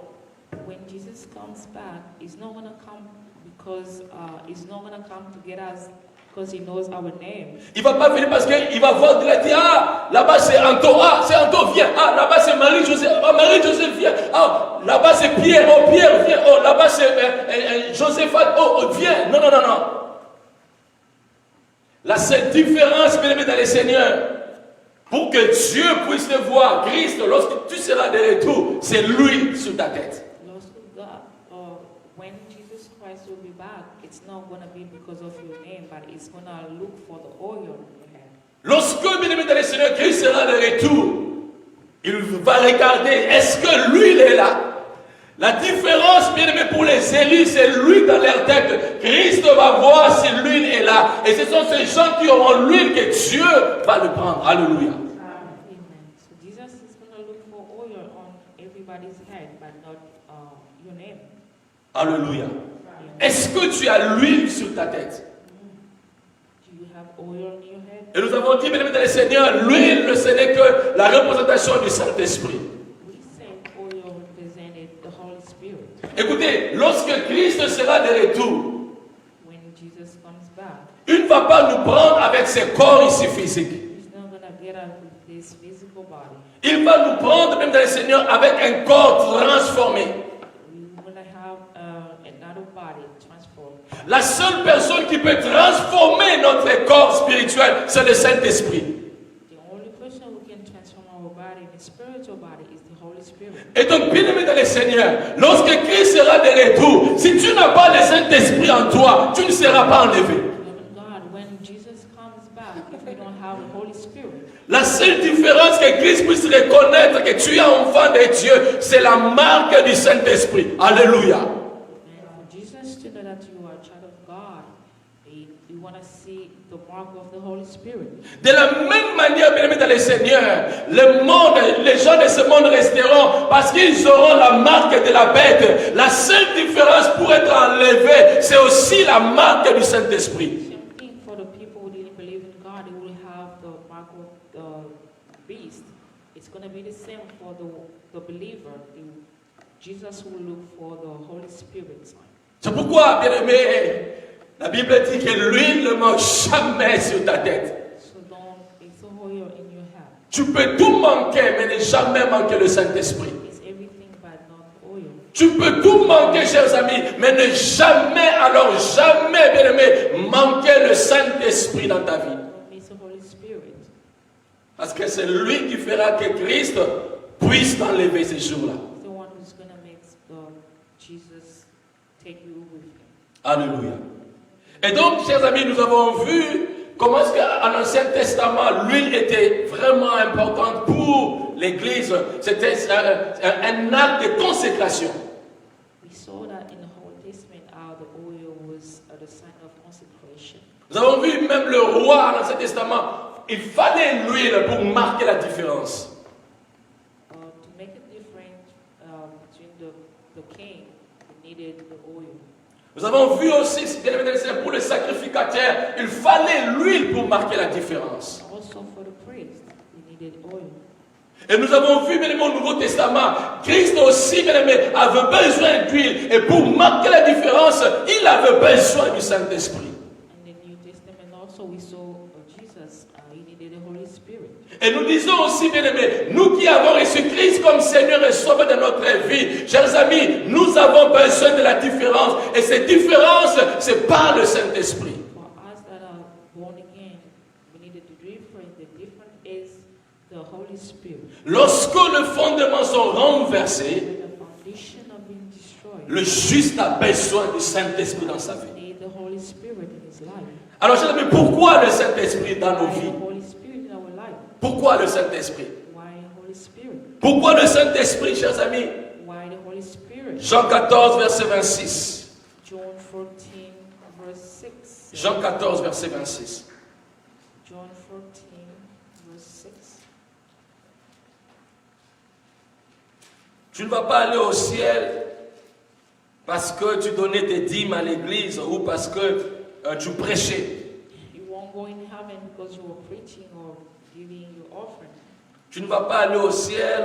When Jesus comes back, he's not going to come because he's not going to come to get us because he knows our name. Il ne va pas venir parce qu'il va voir, il va dire, ah, là-bas c'est Anto, ah, c'est Anto, viens, ah, là-bas c'est Marie-Joseph, ah, Marie-Joseph, viens, ah, là-bas c'est Pierre, oh, Pierre, viens, oh, là-bas c'est Josephat, oh, viens. Non, non, non, non. La seule différence, bien aimé dans les seigneurs, pour que Dieu puisse te voir, Christ, lorsque tu seras de retour, c'est lui sur ta tête. Lost of God, when Jesus Christ will be back, it's not going to be because of your name, but it's going to look for the oil on your head. Lorsque, bien aimé dans les seigneurs, Christ sera de retour, il va regarder, est-ce que l'huile est là? La différence, bien aimé, pour les élus, c'est l'huile dans leur tête. Christ va voir si l'huile est là. Et ce sont ces gens qui auront l'huile que Dieu va le prendre. Alléluia. Amen. So Jesus is going to look for oil on everybody's head, but not your name. Alléluia. Est-ce que tu as l'huile sur ta tête? Do you have oil on your head? Et nous avons dit, bien aimé, dans les seigneurs, l'huile, ce n'est que la représentation du Saint-Esprit. We said oil represented the Holy Spirit. Écoutez, lorsque Christ sera de retour, When Jesus comes back, il ne va pas nous prendre avec ses corps ici physiques. he's not going to get us with this physical body. Il va nous prendre, même dans les seigneurs, avec un corps transformé. We're going to have another body transformed. La seule personne qui peut transformer notre corps spirituel, c'est le Saint-Esprit. The only person who can transform our body, the spiritual body, is the Holy Spirit. Et donc, bien aimé dans les seigneurs, lorsque Christ sera de retour, si tu n'as pas le Saint-Esprit en toi, tu ne seras pas enlevé. Loving God, when Jesus comes back, if we don't have the Holy Spirit, La seule différence que Christ puisse reconnaître que tu es enfant de Dieu, c'est la marque du Saint-Esprit. Alléluia. and for Jesus to know that you are a child of God, we want to see the mark of the Holy Spirit. De la même manière, bien aimé dans les seigneurs, le monde, les gens de ce monde resteront parce qu'ils auront la marque de la bête. La seule différence pour être enlevé, c'est aussi la marque du Saint-Esprit. Same thing for the people who didn't believe in God, they will have the mark of the beast. It's going to be the same for the believer. Jesus will look for the Holy Spirit sign. C'est pourquoi, bien aimé, La Bible dit que l'huile ne manque jamais sur ta tête. So don't it's oil in your head. Tu peux tout manquer, mais ne jamais manquer le Saint-Esprit. It's everything but not oil. Tu peux tout manquer, chers amis, mais ne jamais, alors jamais, bien aimé, manquer le Saint-Esprit dans ta vie. Don't miss the Holy Spirit. Parce que c'est lui qui fera que Christ puisse t'enlever ces jours-là. He's the one who's gonna make Jesus take you with him. Alléluia. Et donc, chers amis, nous avons vu comment est-ce qu'en Ancien Testament, l'huile était vraiment importante pour l'Église. C'était un acte de consécration. We saw that in the Old Testament how the oil was the sign of consecration. Nous avons vu même le roi en Ancien Testament, il fallait l'huile pour marquer la différence. To make a difference between the king, he needed the oil. Nous avons vu aussi, bien aimé, pour le sacrificateur, il fallait l'huile pour marquer la différence. Also for the priest, he needed oil. Et nous avons vu, bien aimé, au Nouveau Testament, Christ aussi, bien aimé, avait besoin d'huile. Et pour marquer la différence, il avait besoin du Saint-Esprit. In the New Testament also we saw Jesus, he needed the Holy Spirit. Et nous disons aussi, bien aimés, nous qui avons reçu Christ comme Seigneur et Sauveur de notre vie, chers amis, nous avons besoin de la différence. Et cette différence, c'est par le Saint-Esprit. For us that are born again, we needed the difference. The difference is the Holy Spirit. Lorsque les fondements sont renversés, The foundation of being destroyed. le juste a besoin du Saint-Esprit dans sa vie. Need the Holy Spirit in his life. Alors, chers amis, pourquoi le Saint-Esprit dans nos Why vies? the Holy Spirit in our life? Pourquoi le Saint-Esprit? Why Holy Spirit? Pourquoi le Saint-Esprit, chers amis? Why the Holy Spirit? Jean 14, verset 26. John 14, verse 6. Jean 14, verset 26. John 14, verse 6. Tu ne vas pas aller au ciel parce que tu donnais tes dîmes à l'église ou parce que tu prêchais. You won't go in heaven because you were preaching or giving your offering. Tu ne vas pas aller au ciel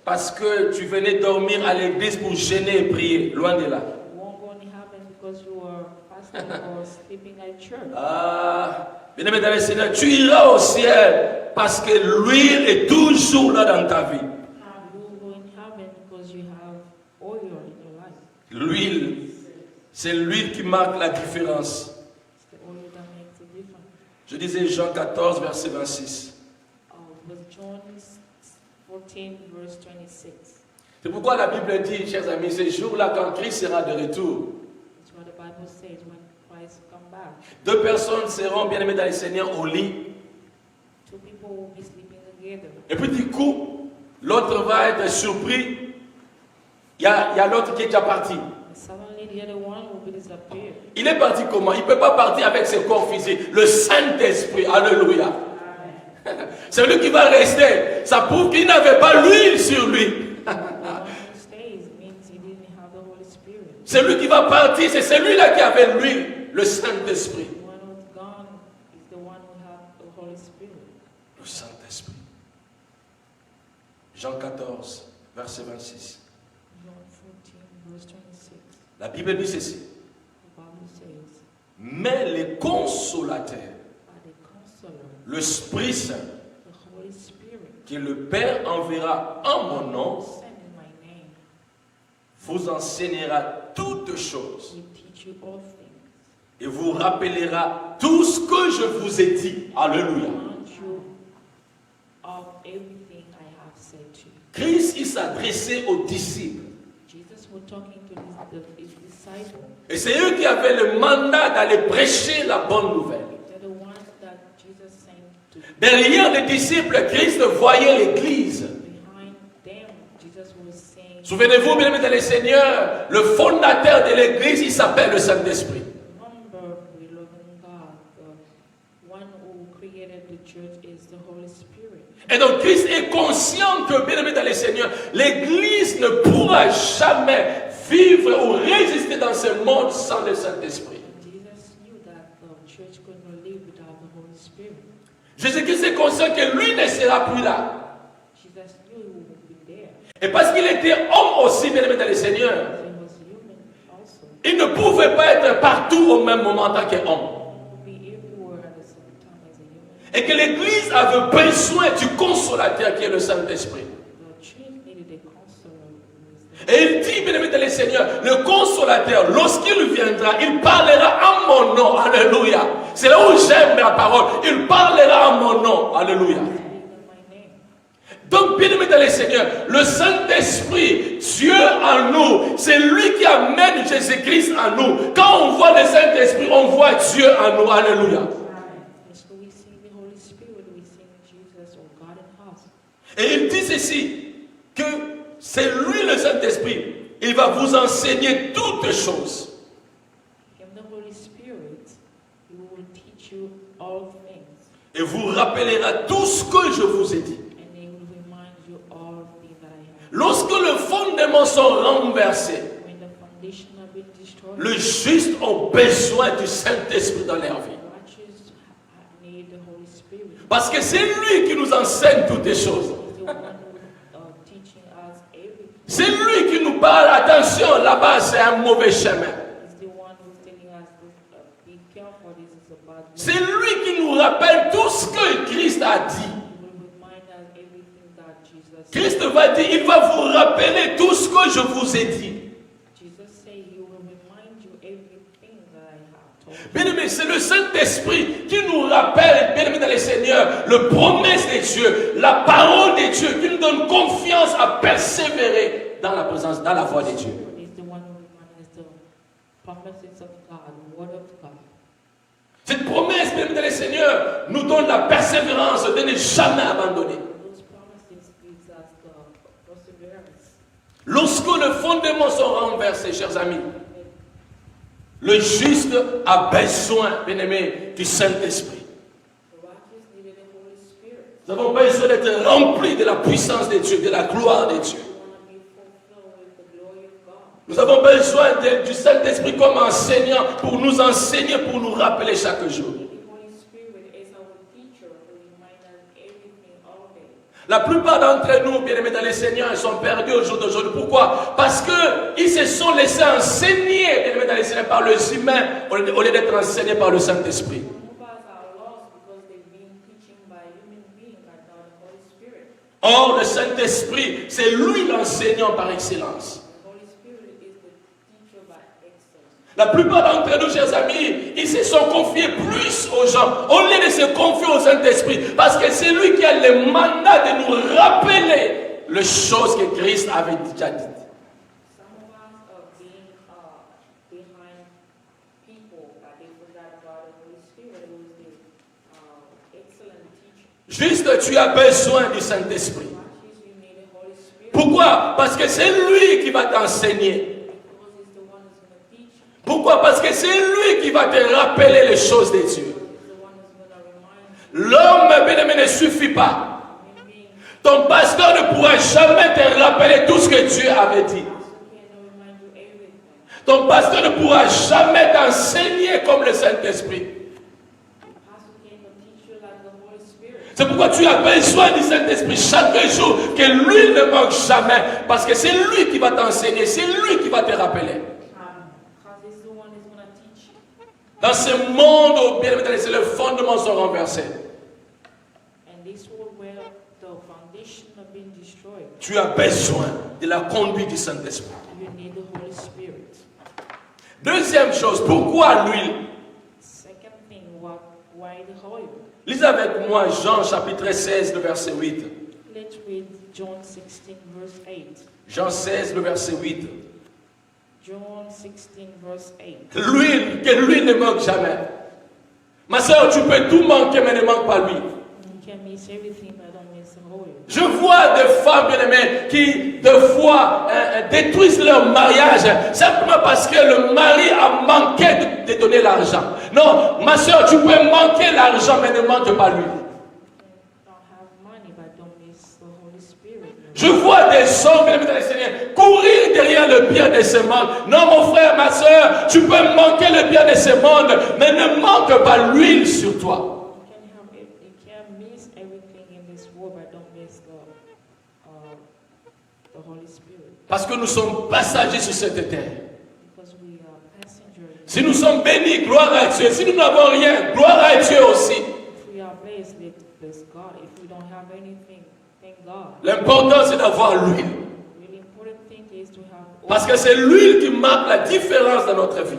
parce que tu venais dormir à l'église pour gêner et prier. Loin de là. You won't go in heaven because you were fasting or sleeping at church. Ah, bien aimé dans le Seigneur, tu iras au ciel parce que l'huile est toujours là dans ta vie. You will go in heaven because you have oil in your life. L'huile, c'est l'huile qui marque la différence. It's the oil that makes a difference. Je disais Jean 14, verset 26. With John 14, verse 26. C'est pourquoi la Bible dit, chers amis, ces jours-là, quand Christ sera de retour, That's what the Bible says when Christ come back. deux personnes seront bien aimées dans le Seigneur au lit. Two people will be sleeping together. Et puis du coup, l'autre va être surpris. Il y a l'autre qui est déjà parti. And suddenly the other one will be disappear. Il est parti comment? Il ne peut pas partir avec ses corps physiques. Le Saint-Esprit, alléluia. C'est lui qui va rester. Ça prouve qu'il n'avait pas l'huile sur lui. The one who stays means he didn't have the Holy Spirit. C'est lui qui va partir. C'est celui-là qui avait l'huile, le Saint-Esprit. The one who's gone is the one who has the Holy Spirit. Le Saint-Esprit. Jean 14, verset 26. John 14, verse 26. La Bible dit ceci. The Bible says, Mais les consolateurs, by the Counselor, l'Esprit Saint, the Holy Spirit, que le Père enverra en mon nom, sent in my name, vous enseignera toutes choses will teach you all things. et vous rappellera tout ce que je vous ai dit. Alléluia. Remind you of everything I have said to you. Christ, il s'adressait aux disciples. Jesus was talking to his disciples. Et c'est eux qui avaient le mandat d'aller prêcher la bonne nouvelle. They're the ones that Jesus sent to. Derrière les disciples, Christ voyait l'Église. Behind them, Jesus was saying, Souvenez-vous, bien aimés dans le Seigneur, le fondateur de l'Église, il s'appelle le Saint-Esprit. remember, we love in God, the one who created the church is the Holy Spirit. Et donc Christ est conscient que, bien aimé dans le Seigneur, l'Église ne pourra jamais vivre ou résister dans ce monde sans le Saint-Esprit. Jesus knew that the church could not live without the Holy Spirit. Jésus-Christ est conscient que lui ne sera plus là. Jesus knew he would be there. Et parce qu'il était homme aussi, bien aimé dans le Seigneur, He was human also. il ne pouvait pas être partout au même moment en tant qu'homme. will be everywhere at the same time as a human. Et que l'Église avait besoin du consolateur qui est le Saint-Esprit. The church needed a counselor who is Et il dit, bien aimé dans le Seigneur, le consolateur, lorsqu'il viendra, il parlera en mon nom. Alléluia. C'est là où j'aime la parole. Il parlera en mon nom. Alléluia. in my name. Donc, bien aimé dans le Seigneur, le Saint-Esprit, Dieu en nous, c'est lui qui amène Jésus-Christ en nous. Quand on voit le Saint-Esprit, on voit Dieu en nous. Alléluia. And so we sing the Holy Spirit, we sing Jesus or God in us. Et il dit ceci, que c'est lui le Saint-Esprit. Il va vous enseigner toutes choses. In the Holy Spirit, He will teach you all things, Et vous rappellera tout ce que je vous ai dit. and He will remind you all things that I have. Lorsque les fondements sont renversés, When the foundation has been destroyed, les justes ont besoin du Saint-Esprit dans leur vie. righteous need the Holy Spirit. Parce que c'est lui qui nous enseigne toutes les choses. He's the one who teaching us everything. C'est lui qui nous parle. Attention, là-bas c'est un mauvais chemin. He's the one who's telling us to be careful. This is a bad way. C'est lui qui nous rappelle tout ce que Christ a dit. He will remind us everything that Jesus said. Christ va dire, il va vous rappeler tout ce que je vous ai dit. Jesus said He will remind you everything that I have told you. Bien-aimé, c'est le Saint-Esprit qui nous rappelle, bien-aimé dans le Seigneur, le promesse de Dieu, la parole de Dieu, qui nous donne confiance à persévérer dans la présence, dans la voie de Dieu. He's the one who reminds us the promises of God, the word of God. Cette promesse, bien-aimé dans le Seigneur, nous donne la persévérance de ne jamais abandonner. Those promises gives us the perseverance. Lorsque les fondements sont renversés, chers amis, le juste a besoin, bien-aimé, du Saint-Esprit. The righteous needed the Holy Spirit. Nous avons besoin d'être remplis de la puissance de Dieu, de la gloire de Dieu. We want to be fulfilled with the glory of God. Nous avons besoin du Saint-Esprit comme enseignant pour nous enseigner, pour nous rappeler chaque jour. The Holy Spirit is our teacher who reminds us everything all day. La plupart d'entre nous, bien-aimés dans le Seigneur, ils sont perdus au jour d'aujourd'hui. Pourquoi? Parce qu'ils se sont laissés enseigner, bien-aimés dans le Seigneur, par les humains, au lieu d'être enseignés par le Saint-Esprit. Some of us are lost because they've been teaching by human beings and not the Holy Spirit. Or, le Saint-Esprit, c'est lui l'enseignant par excellence. The Holy Spirit is the teacher by excellence. La plupart d'entre nous, chers amis, ils se sont confiés plus aux gens, au lieu de se confier au Saint-Esprit, parce que c'est lui qui a le mandat de nous rappeler les choses que Christ avait déjà dites. Some of us are being behind people that they forgot about the Holy Spirit, who is the excellent teacher. Juste, tu as besoin du Saint-Esprit. Righteous, you need the Holy Spirit Pourquoi? Parce que c'est lui qui va t'enseigner. because he's the one who's going to teach you. Pourquoi? Parce que c'est lui qui va te rappeler les choses de Dieu. He's the one who's going to remind you. L'homme, bien-aimé, ne suffit pas. Human being Ton pasteur ne pourra jamais te rappeler tout ce que Dieu avait dit. can't remind you everything. Ton pasteur ne pourra jamais t'enseigner comme le Saint-Esprit. Pastor cannot teach you like the Holy Spirit. C'est pourquoi tu as besoin du Saint-Esprit chaque jour, que lui ne manque jamais. Parce que c'est lui qui va t'enseigner, c'est lui qui va te rappeler. Because he's the one who's going to teach you. Dans ce monde où, bien aimé, les fondements sont renversés, And this world where the foundation have been destroyed, tu as besoin de la conduite du Saint-Esprit. you need the Holy Spirit. Deuxième chose, pourquoi l'huile? Second thing, why the oil? Lisez avec moi Jean chapitre 16, le verset 8. Let's read John 16, verse 8. Jean 16, le verset 8. John 16, verse 8. L'huile, que l'huile ne manque jamais. Ma soeur, tu peux tout manquer, mais ne manque pas l'huile. You can miss everything, but don't miss the oil. Je vois des femmes bien-aimées qui, des fois, détruisent leur mariage simplement parce que le mari a manqué de donner l'argent. Non, ma soeur, tu peux manquer l'argent, mais ne manque pas l'huile. Don't have money, but don't miss the Holy Spirit. Je vois des hommes, bien-aimés dans le Seigneur, courir derrière le bien de ce monde. Non, mon frère, ma soeur, tu peux manquer le bien de ce monde, mais ne manque pas l'huile sur toi. You can't miss everything in this world, but don't miss the Holy Spirit. Parce que nous sommes passagers sur cette terre. Because we are passengers. Si nous sommes bénis, gloire à Dieu. Si nous n'avons rien, gloire à Dieu aussi. If we are blessed, bless God. If we don't have anything, thank God. L'important, c'est d'avoir l'huile. The really important thing is to have oil, Parce que c'est l'huile qui marque la différence dans notre vie.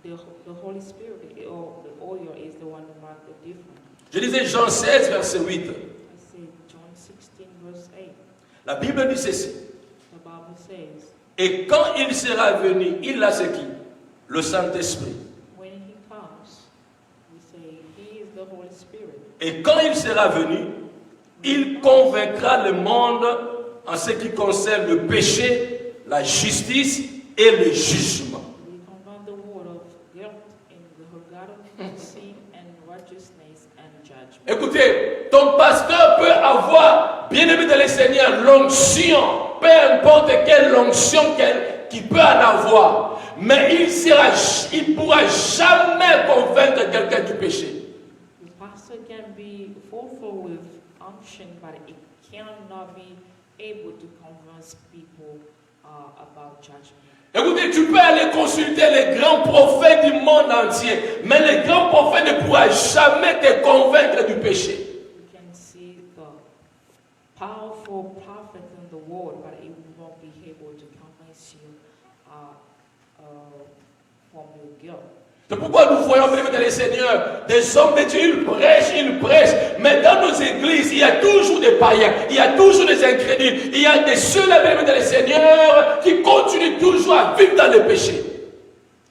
because the Holy Spirit, the oil is the one who marks the difference. Je disais Jean 16, verset 8. I say John 16 verse 8. La Bible dit ceci. The Bible says, Et quand il sera venu, il a ce qui? Le Saint-Esprit. when He comes, we say He is the Holy Spirit. Et quand il sera venu, il convaincra le monde en ce qui concerne le péché, la justice et le jugement. We convert the word of guilt in the regard of sin and righteousness and judgment. Écoutez, ton pasteur peut avoir, bien aimé dans le Seigneur, l'onction, peu importe quelle onction qu'il peut en avoir, mais il ne pourra jamais convaincre quelqu'un du péché. The pastor can be full with unction, but it cannot be able to convince people about judgment. Écoutez, tu peux aller consulter les grands prophètes du monde entier, mais les grands prophètes ne pourront jamais te convaincre du péché. You can see the powerful prophet in the world, but it won't be able to convince you from your guilt. C'est pourquoi nous voyons même dans les seigneurs des hommes de Dieu, ils prêchent, mais dans nos églises, il y a toujours des païens, il y a toujours des incrédules, il y a des ceux-là même dans les seigneurs qui continuent toujours à vivre dans le péché.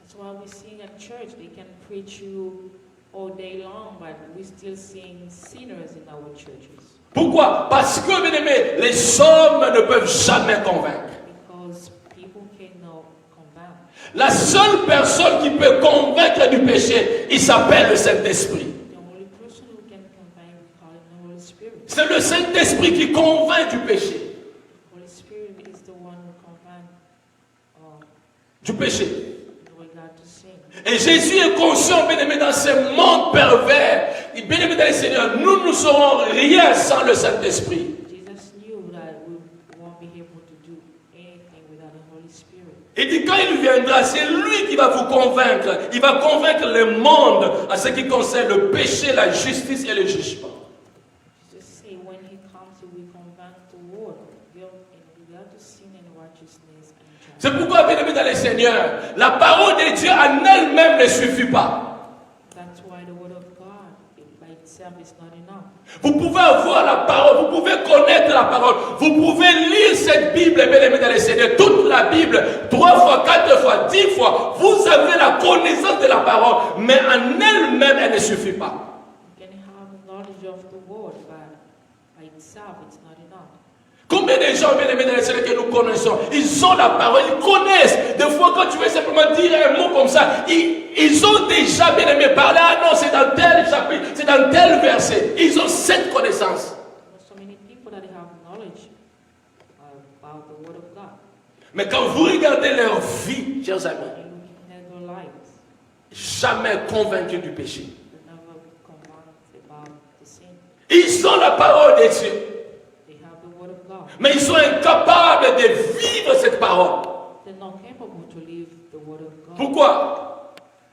That's why we sing at church. They can preach you all day long, but we still seeing sinners in our churches. Pourquoi? Parce que, bien aimé, les hommes ne peuvent jamais convaincre. Because people cannot convince. La seule personne qui peut convaincre du péché, il s'appelle le Saint-Esprit. The only person who can convince, we call him the Holy Spirit. C'est le Saint-Esprit qui convainc du péché. The Holy Spirit is the one who convinces Du péché. in regard to sin. Et Jésus est conscient, bien aimé, dans ce monde pervers. Et bien aimé dans le Seigneur, nous ne serons rien sans le Saint-Esprit. Jesus knew that we won't be able to do anything without the Holy Spirit. Il dit quand il viendra, c'est lui qui va vous convaincre. Il va convaincre le monde en ce qui concerne le péché, la justice et le jugement. Jesus say when He comes, He will convince the world of guilt in regard to sin and righteousness and judgment. C'est pourquoi, bien aimé dans le Seigneur, la parole de Dieu en elle-même ne suffit pas. That's why the word of God by itself is not enough. Vous pouvez avoir la parole, vous pouvez connaître la parole, vous pouvez lire cette Bible, bien aimé dans le Seigneur, toute la Bible, 3 fois, 4 fois, 10 fois. Vous avez la connaissance de la parole, mais en elle-même, elle ne suffit pas. You can have knowledge of the word, but by itself it's not enough. Combien de gens, bien aimés dans le Seigneur, que nous connaissons, ils ont la parole, ils connaissent. Des fois, quand tu veux simplement dire un mot comme ça, ils ont déjà, bien aimé, parlé. Ah non, c'est dans tel chapitre, c'est dans tel verset. Ils ont cette connaissance. There's so many people that have knowledge about the word of God. Mais quand vous regardez leur vie, chers amis, And looking at their lives, jamais convaincus du péché. they're never convinced about the sin. Ils ont la parole de Dieu, They have the word of God. mais ils sont incapables de vivre cette parole. They're not capable to live the word of God. Pourquoi?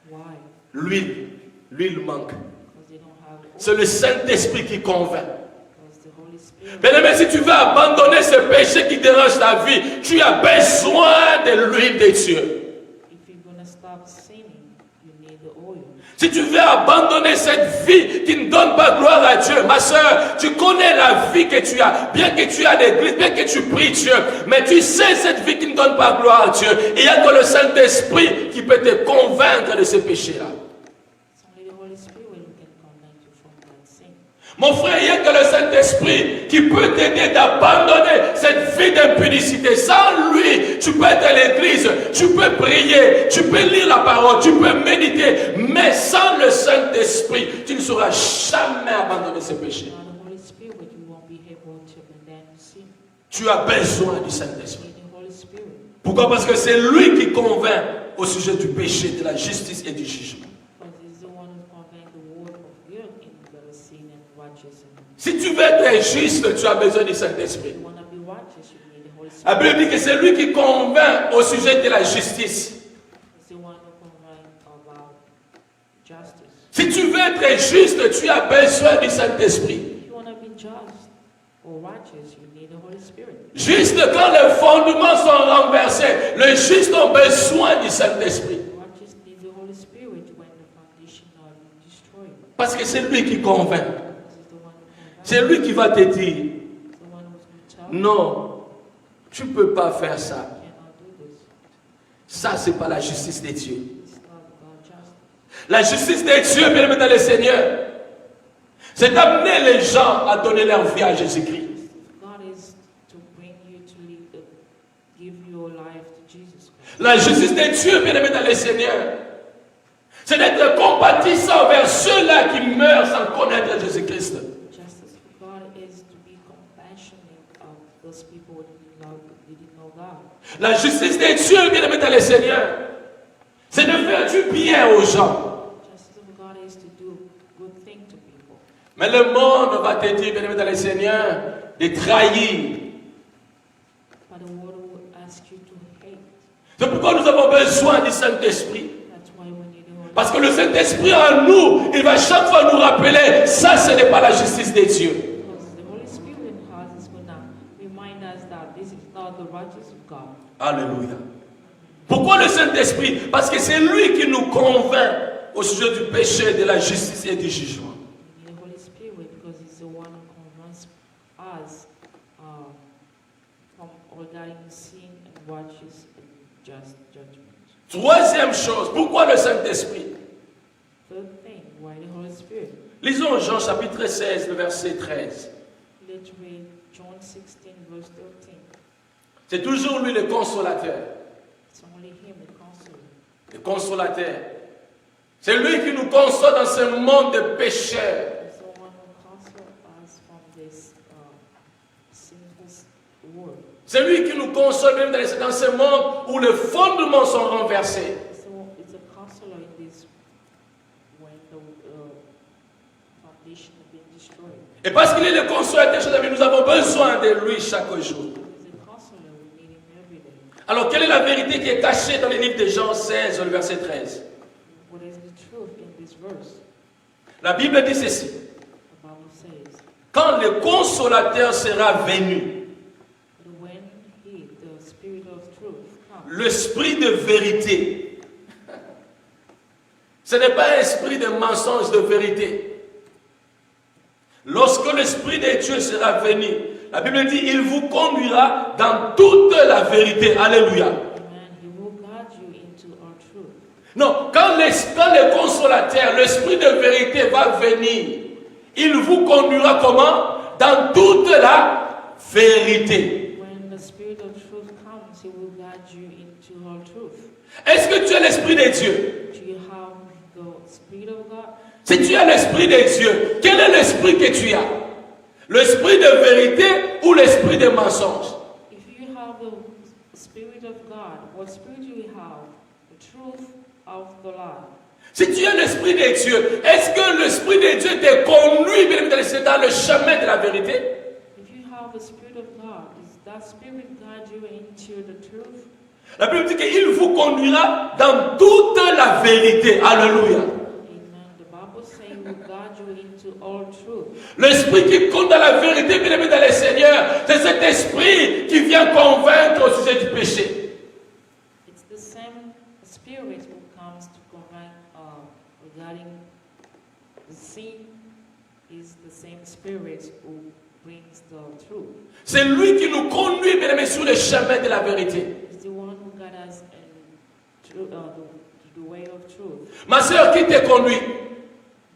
Why? L'huile manque. Because they don't have the C'est le Saint-Esprit qui convainc. because the Holy Spirit. Bien aimé, si tu veux abandonner ce péché qui dérange ta vie, tu as besoin de l'huile de Dieu. If you're gonna stop sinning, you need the oil. Si tu veux abandonner cette vie qui ne donne pas gloire à Dieu, ma soeur, tu connais la vie que tu as, bien que tu as l'église, bien que tu pries Dieu, mais tu sais cette vie qui ne donne pas gloire à Dieu. Il n'y a que le Saint-Esprit qui peut te convaincre de ce péché-là. It's only the Holy Spirit who can convince you from that sin. Mon frère, il n'y a que le Saint-Esprit qui peut t'aider d'abandonner cette vie d'impudicité. Sans lui, tu peux être à l'église, tu peux prier, tu peux lire la parole, tu peux méditer. Mais sans le Saint-Esprit, tu ne sauras jamais abandonner ce péché. Without the Holy Spirit, you won't be able to abandon sin. Tu as besoin du You Saint-Esprit. need the Holy Spirit. Pourquoi? Parce que c'est lui qui convainc au sujet du péché, de la justice et du jugement. Because he's the one who conveys the word of guilt in the sin and righteousness. Si tu veux être juste, tu as besoin du Saint-Esprit. You want to be righteous, you need the Holy La Spirit. Bible dit que c'est lui qui convainc au sujet de la justice. one who convinces about justice. Si tu veux être juste, tu as besoin du Saint-Esprit. If you want to be just or righteous, you need the Holy Spirit. Juste quand les fondements sont renversés, les justes ont besoin du Saint-Esprit. Righteous need the Holy Spirit when the foundation are destroyed. Parce que c'est lui qui convainc. This is the one who convinces. C'est lui qui va te dire, The one who's going to tell you non, tu ne peux pas faire ça. you cannot do this. Ça, ce n'est pas la justice de Dieu. It's not about justice. La justice de Dieu, bien aimé dans le Seigneur, c'est d'amener les gens à donner leur vie à Jésus-Christ. God is to bring you to give your life to Jesus Christ. La justice de Dieu, bien aimé dans le Seigneur, c'est d'être compatissant envers ceux-là qui meurent sans connaître Jésus-Christ. Justice for God is to be compassionate of those people who didn't know God. La justice de Dieu, bien aimé dans le Seigneur, c'est de faire du bien aux gens. Justice of God is to do good thing to people. Mais le monde va te dire, bien aimé dans le Seigneur, de trahir. But the world will ask you to hate. C'est pourquoi nous avons besoin du Saint-Esprit. That's why we need the Holy Parce que le Saint-Esprit en nous, il va chaque fois nous rappeler, ça ce n'est pas la justice de Dieu. Because the Holy Spirit in us is going to remind us that this is not the righteousness of God. Alléluia. Pourquoi le Saint-Esprit? Parce que c'est lui qui nous convainc au sujet du péché, de la justice et du jugement. We need the Holy Spirit because He's the one who convinces us from regarding sin and righteous and just judgment. Troisième chose, pourquoi le Saint-Esprit? Third thing, why the Holy Spirit? Lisons Jean chapitre 16, le verset 13. Let's read John 16, verse 13. C'est toujours lui le consolateur. It's only Him, the Counselor. Le consolateur. C'est lui qui nous console dans ce monde de pécheurs. He's the one who counsels us from this sinful world. C'est lui qui nous console même dans ce monde où les fondements sont renversés. It's a counselor in this when the foundation has been destroyed. Et parce qu'il est le consolateur, chers amis, nous avons besoin de lui chaque jour. He's a counselor, we need Him every day. Alors, quelle est la vérité qui est cachée dans le livre de Jean 16, le verset 13? What is the truth in this verse? La Bible dit ceci. The Bible says, Quand le consolateur sera venu, that when He, the Spirit of truth, comes, l'esprit de vérité, ce n'est pas un esprit de mensonge, de vérité. Lorsque l'Esprit de Dieu sera venu, la Bible dit, il vous conduira dans toute la vérité. Alléluia. Amen, He will guide you into our truth. Non, quand le consolateur, l'Esprit de vérité va venir, il vous conduira comment? Dans toute la vérité. When the Spirit of truth comes, He will guide you into our truth. Est-ce que tu as l'Esprit de Dieu? Do you have the Spirit of God? Si tu as l'Esprit de Dieu, quel est l'Esprit que tu as? L'Esprit de vérité ou l'Esprit de mensonge? If you have the Spirit of God, what spirit do you have? The truth of the lie. Si tu as l'Esprit de Dieu, est-ce que l'Esprit de Dieu te conduit bien évidemment, dans le chemin de la vérité? If you have the Spirit of God, does that Spirit guide you into the truth? La Bible dit qu'il vous conduira dans toute la vérité. Alléluia. Amen. The Bible says He will guide you into all truth. L'esprit qui compte dans la vérité, bien aimé dans le Seigneur, c'est cet esprit qui vient convaincre au sujet du péché. It's the same Spirit who comes to convict regarding the sin. Is the same Spirit who brings the truth. C'est lui qui nous conduit, bien aimé, sur le chemin de la vérité. It's the one who guides us in the way of truth. Ma soeur, qui te conduit?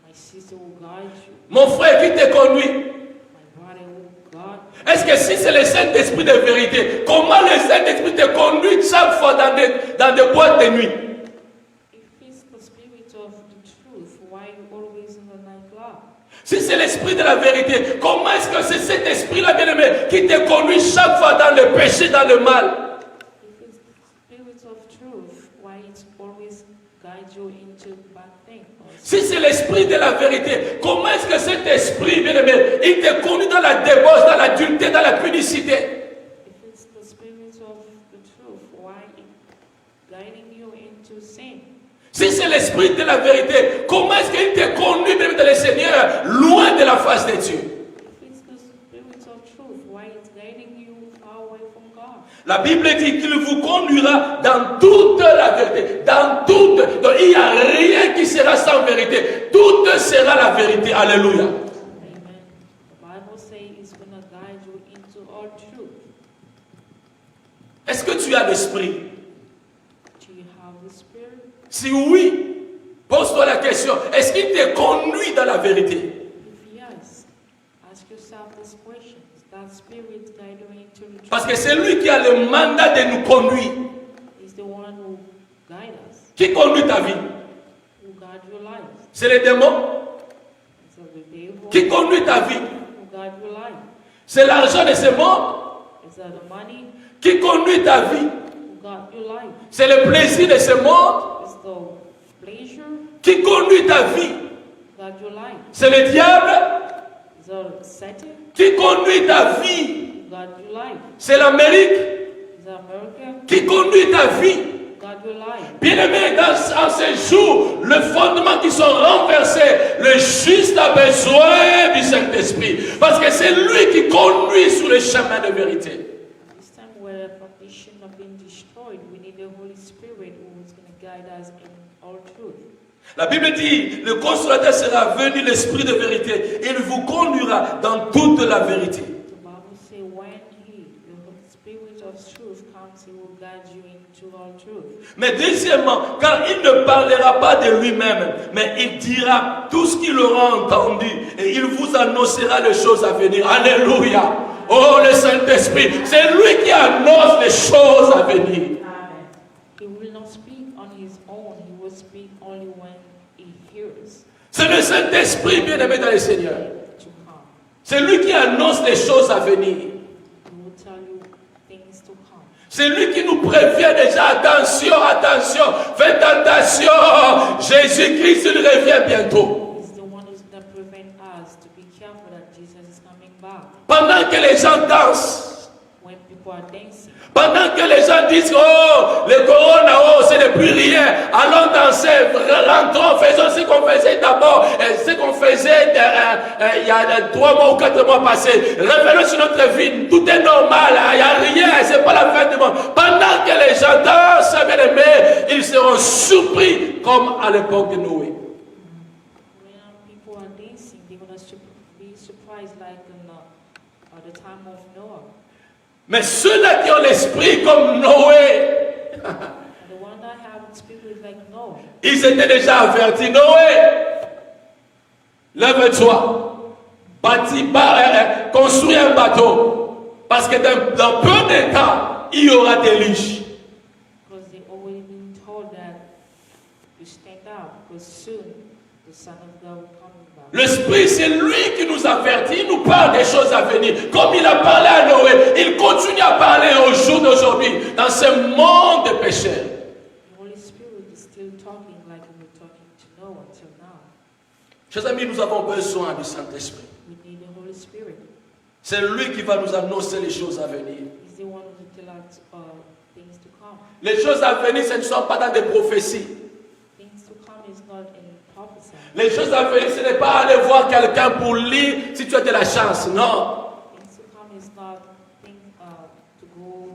My sister will guide you. Mon frère, qui te conduit? My brother will guide you. Est-ce que si c'est le Saint-Esprit de vérité, comment le Saint-Esprit te conduit chaque fois dans des boîtes de nuit? If it's the Spirit of the truth, why are you always in the nightclub? Si c'est l'Esprit de la vérité, comment est-ce que c'est cet Esprit-là, bien-aimé, qui te conduit chaque fois dans le péché, dans le mal? If it's the Spirit of truth, why it always guides you into bad things? Si c'est l'Esprit de la vérité, comment est-ce que cet Esprit, bien-aimé, il te conduit dans la débauche, dans l'adultère, dans la publicité? If it's the Spirit of the truth, why it guiding you into sin? saying. Si c'est l'esprit de la vérité, comment est-ce qu'il te conduit même dans le Seigneur, loin de la face de Dieu? If it's the spirit of truth, why it's guiding you far away from God? La Bible dit qu'il vous conduira dans toute la vérité. Dans toute. Donc il n'y a rien qui sera sans vérité. Tout sera la vérité. Alléluia. Amen. The Bible says it's going to guide you into all truth. Est-ce que tu as l'esprit? Do you have the spirit? Si oui, pose-toi la question. Est-ce qu'il te conduit dans la vérité? If yes, ask yourself this question. Is that spirit guiding you into the truth? Parce que c'est lui qui a le mandat de nous conduire. He's the one who guides us, Qui conduit ta vie? who guides your life. C'est les démons. So the devil Qui conduit ta vie? who guides your life. C'est l'argent de ce monde. Is that the money Qui conduit ta vie? who guides your life? C'est le plaisir de ce monde. Is the pleasure Qui conduit ta vie? who guides your life? C'est le diable. Is that Satan Qui conduit ta vie? who guides your life? C'est l'Amérique. Is that America Qui conduit ta vie? who guides your life? Bien-aimé, en ces jours, le fondement qui sont renversés, le juste a besoin du Saint-Esprit. Parce que c'est lui qui conduit sur le chemin de vérité. This time where the foundation have been destroyed, we need the Holy Spirit who is going to guide us in all truth. La Bible dit, le consolateur sera venu, l'Esprit de vérité. Il vous conduira dans toute la vérité. The Bible says when the Holy Spirit of truth comes, he will guide you into all truth. Mais deuxièmement, car il ne parlera pas de lui-même, mais il dira tout ce qu'il aura entendu et il vous annoncera les choses à venir. Alléluia. Oh, le Saint-Esprit, c'est lui qui annonce les choses à venir. Amen. He will not speak on his own, he will speak only when he hears C'est le Saint-Esprit bien-aimé dans le Seigneur. to come. C'est lui qui annonce les choses à venir. He will tell you things to come. C'est lui qui nous prévient déjà. Attention, attention, faites attention. Jésus-Christ, il revient bientôt. He's the one who's going to prevent us to be careful that Jesus is coming back. Pendant que les gens dansent, When people are dancing, pendant que les gens disent, oh, le corona, oh, ce n'est plus rien, allons danser, rentrons, faisons ce qu'on faisait d'abord, ce qu'on faisait il y a 3 mois ou 4 mois passés, revenons sur notre vie, tout est normal, il n'y a rien, c'est pas la fin du monde. Pendant que les gens dansent, bien aimés, ils seront surpris comme à l'époque de Noé. when people are dancing, they're going to be surprised like in the time of Noah. Mais ceux-là qui ont l'esprit comme Noé, The one that have spirit like Noah, ils étaient déjà avertis. Noé, lève-toi, construis un bateau, parce que dans peu de temps, il y aura des déluge. because they already been told that to stand up, because soon the Son of God will come back. L'esprit, c'est lui qui nous avertit, il nous parle des choses à venir. Comme il a parlé à Noé, il continue à parler au jour d'aujourd'hui, dans ce monde de pécheurs. The Holy Spirit is still talking like we were talking to Noah until now. Chers amis, nous avons besoin du Saint-Esprit. We need the Holy Spirit. C'est lui qui va nous annoncer les choses à venir. He's the one who will tell us things to come. Les choses à venir, ce ne sont pas dans des prophéties. Things to come is not in prophecy. Les choses à venir, ce n'est pas aller voir quelqu'un pour lire si tu as de la chance. Non. Things to come is not to go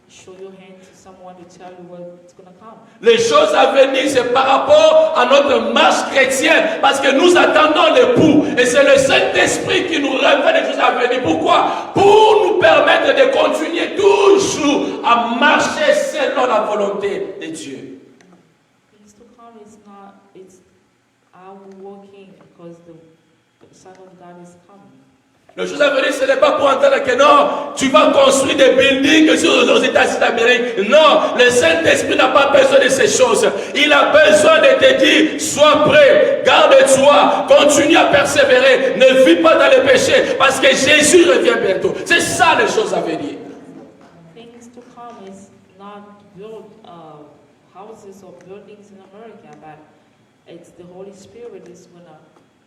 show your hand to someone to tell you what's going to come. Les choses à venir, c'est par rapport à notre marche chrétienne. Parce que nous attendons l'époux. Et c'est le Saint-Esprit qui nous révèle les choses à venir. Pourquoi? Pour nous permettre de continuer toujours à marcher selon la volonté de Dieu. Things to come is not, it's how we're walking because the Son of God is coming. Les choses à venir, ce n'est pas pour entendre que non, tu vas construire des buildings aux États-Unis d'Amérique. Non, le Saint-Esprit n'a pas besoin de ces choses. Il a besoin de te dire, sois prêt, garde-toi, continue à persévérer, ne vis pas dans le péché, parce que Jésus revient bientôt. C'est ça les choses à venir. Things to come is not to build houses or buildings in America, but it's the Holy Spirit is going to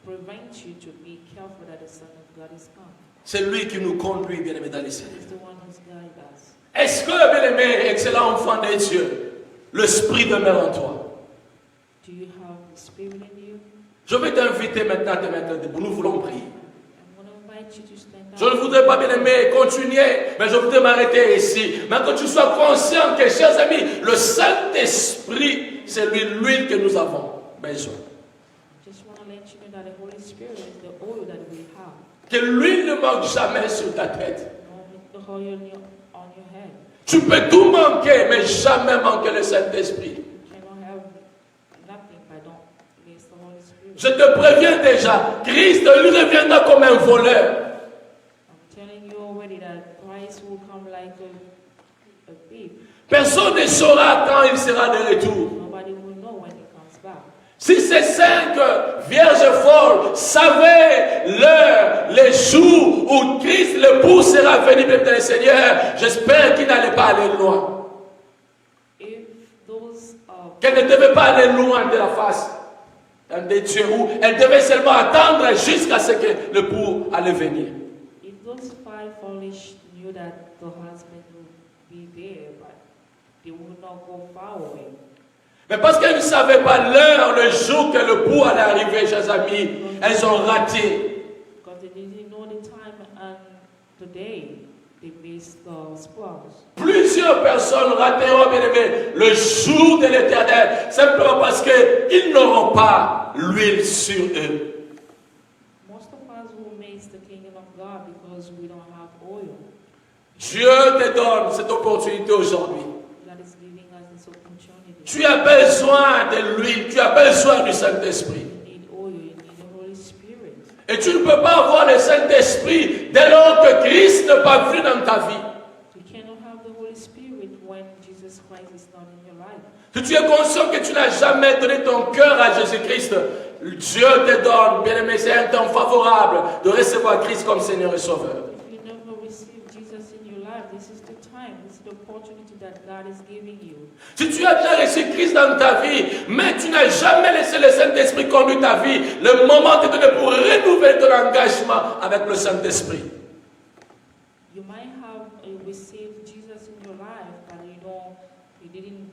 prevent you to be careful that the Son of God is coming. C'est lui qui nous conduit, bien-aimé, dans les cieux. He's the one who's guiding us. Est-ce que, bien-aimé, excellent enfant de Dieu, l'Esprit demeure en toi? you have the Spirit in you? Je vais t'inviter maintenant à te mettre debout. Nous voulons prier. I'm going to invite you to stand Je ne up. voudrais pas, bien aimé, continuer, mais je voudrais m'arrêter ici. Mais que tu sois conscient que, chers amis, le Saint-Esprit, c'est l'huile que nous avons besoin. Just want to let you know that the Holy Spirit is the oil that we have. Que l'huile ne manque jamais sur ta tête. The oil on your head. Tu peux tout manquer, mais jamais manquer le Saint-Esprit. You cannot have nothing by don't against the Holy Spirit. Je te préviens déjà, Christ lui reviendra comme un voleur. I'm telling you already that Christ will come like a thief. Personne ne saura quand il sera de retour. Nobody will know when he comes back. Si ces 5 vierges folles savaient l'heure, les jours où Christ l'époux sera venu peut-être le Seigneur, j'espère qu'il n'allait pas aller loin. If those Qu'elle ne devait pas aller loin de la face de Dieu, où elle devait seulement attendre jusqu'à ce que l'époux allait venir. if those 5 foolish knew that the husband would be there, but they would not go far away. Mais parce qu'elles ne savaient pas l'heure, le jour que l'époux allait arriver, chers amis, elles ont raté. Because they didn't know the time and the day, they missed the spouse. Plusieurs personnes rateront, bien aimé, le jour de l'Éternel, simplement parce qu'ils n'auront pas l'huile sur eux. Most of us will miss the kingdom of God because we don't have oil. Dieu te donne cette opportunité aujourd'hui. God is giving us this opportunity. Tu as besoin de l'huile, tu as besoin du Saint-Esprit. You need oil, you need the Holy Spirit. Et tu ne peux pas avoir le Saint-Esprit dès lors que Christ n'est pas venu dans ta vie. You cannot have the Holy Spirit when Jesus Christ is not in your life. Si tu es conscient que tu n'as jamais donné ton cœur à Jésus-Christ, Dieu te donne, bien aimé, c'est un temps favorable de recevoir Christ comme Seigneur et Sauveur. If you never receive Jesus in your life, this is the time, this is the opportunity that God is giving you. Si tu as déjà reçu Christ dans ta vie, mais tu n'as jamais laissé le Saint-Esprit conduire ta vie, le moment est donné pour renouveler ton engagement avec le Saint-Esprit. You might have received Jesus in your life, but you didn't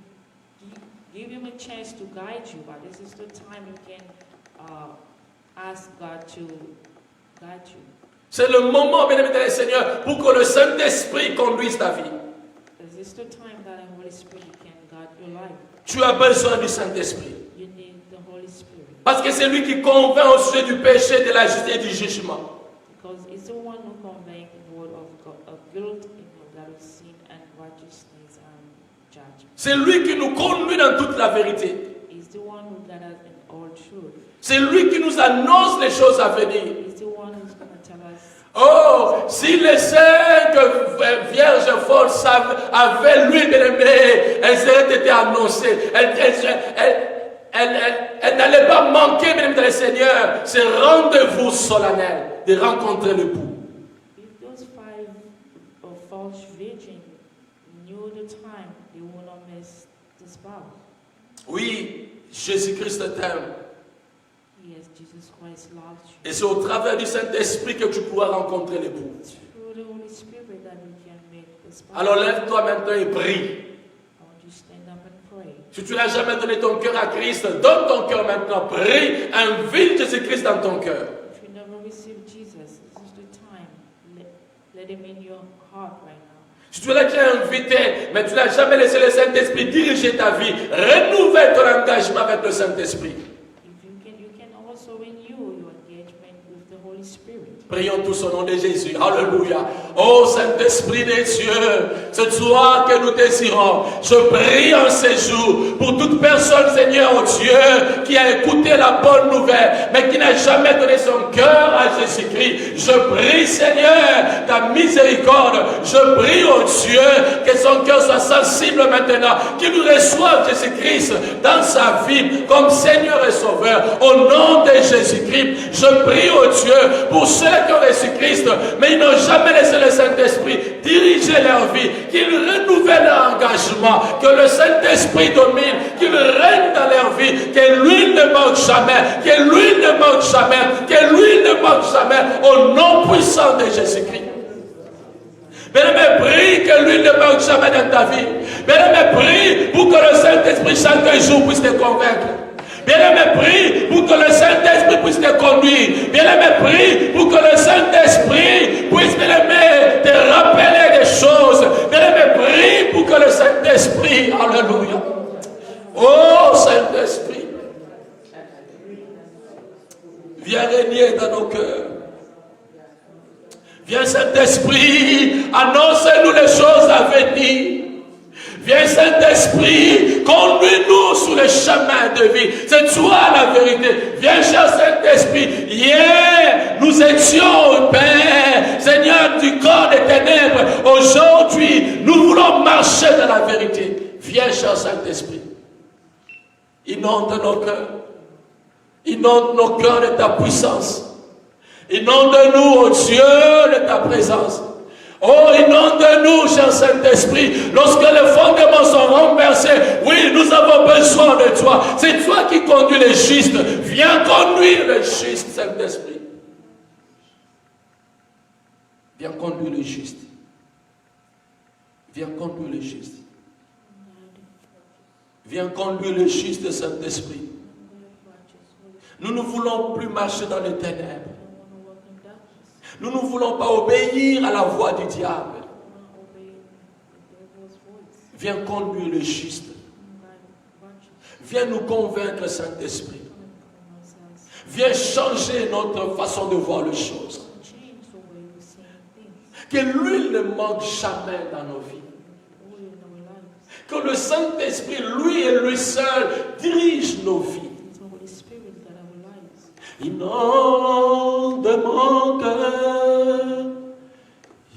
give him a chance to guide you. But this is the time you can ask God to guide you. C'est le moment, bien aimé dans le Seigneur, pour que le Saint-Esprit conduise ta vie. This is the time that the Holy Spirit can guide your life. Tu as besoin du Saint-Esprit. You need the Holy Spirit. Parce que c'est lui qui convainc au sujet du péché, de la justice et du jugement. Because it's the one who conveys the word of God, of guilt in God of sin and righteousness and judgment. C'est lui qui nous conduit dans toute la vérité. He's the one who guides us in all truth. C'est lui qui nous annonce les choses à venir. He's the one who's going to tell us. Oh, si les 5 vierges folles avaient l'huile, bien aimé, elles auraient été annoncées. Elles n'allaient pas manquer, bien aimé dans le Seigneur, ce rendez-vous solennel de rencontrer l'époux. If those 5 false virgins knew the time, they would not miss the spouse. Oui, Jésus-Christ t'aime. Yes, Jesus Christ loves you. Et c'est au travers du Saint-Esprit que tu pourras rencontrer l'époux. Through the Holy Spirit that you can make the spouse. Alors lève-toi maintenant et prie. I want you to stand up and pray. Si tu n'as jamais donné ton cœur à Christ, donne ton cœur maintenant. Prie, invite Jésus-Christ dans ton cœur. If you never received Jesus, this is the time. Let him in your heart right now. Si tu l'as déjà invité, mais tu n'as jamais laissé le Saint-Esprit diriger ta vie, renouvelle ton engagement avec le Saint-Esprit. You can also renew your engagement with the Holy Spirit. Prions tous au nom de Jésus. Alléluia. Oh Saint-Esprit de Dieu, c'est toi que nous désirons. Je prie en ces jours pour toute personne, Seigneur, oh Dieu, qui a écouté la bonne nouvelle, mais qui n'a jamais donné son cœur à Jésus-Christ. Je prie, Seigneur, ta miséricorde. Je prie, oh Dieu, que son cœur soit sensible maintenant, qu'il reçoive Jésus-Christ dans sa vie comme Seigneur et Sauveur. Au nom de Jésus-Christ, je prie, oh Dieu, pour ceux qui ont reçu Christ, mais ils n'ont jamais laissé le Saint-Esprit diriger leur vie, qu'ils renouvellent leur engagement, que le Saint-Esprit domine, qu'il règne dans leur vie, que l'huile ne manque jamais, que l'huile ne manque jamais, que l'huile ne manque jamais, au nom puissant de Jésus-Christ. Bien-aimé, prie que l'huile ne manque jamais dans ta vie. Bien-aimé, prie pour que le Saint-Esprit chaque jour puisse te convaincre. Bien-aimé, prie pour que le Saint-Esprit puisse te conduire. Bien-aimé, prie pour que le Saint-Esprit puisse, bien-aimé, te rappeler des choses. Bien-aimé, prie pour que le Saint-Esprit, alléluia. Oh Saint-Esprit, viens régner dans nos cœurs. Viens Saint-Esprit, annonce-nous les choses à venir. Viens Saint-Esprit, conduis-nous sur le chemin de vie. C'est toi la vérité. Viens cher Saint-Esprit. Hier, nous étions, Père, Seigneur du corps des ténèbres. Aujourd'hui, nous voulons marcher dans la vérité. Viens cher Saint-Esprit. Inonde nos cœurs. Inonde nos cœurs de ta puissance. Inonde-nous, oh Dieu, de ta présence. Oh, inonde-nous, cher Saint-Esprit. Lorsque les fondements sont renversés, oui, nous avons besoin de toi. C'est toi qui conduis les justes. Viens conduire les justes, Saint-Esprit. Viens conduire les justes. Viens conduire les justes. Viens conduire les justes, Saint-Esprit. Nous ne voulons plus marcher dans les ténèbres. Nous ne voulons pas obéir à la voix du diable. Viens conduire le juste. Viens nous convaincre, Saint-Esprit. Viens changer notre façon de voir les choses. Que l'huile ne manque jamais dans nos vies. Que le Saint-Esprit, lui et lui seul, dirige nos vies. Inonde mon cœur,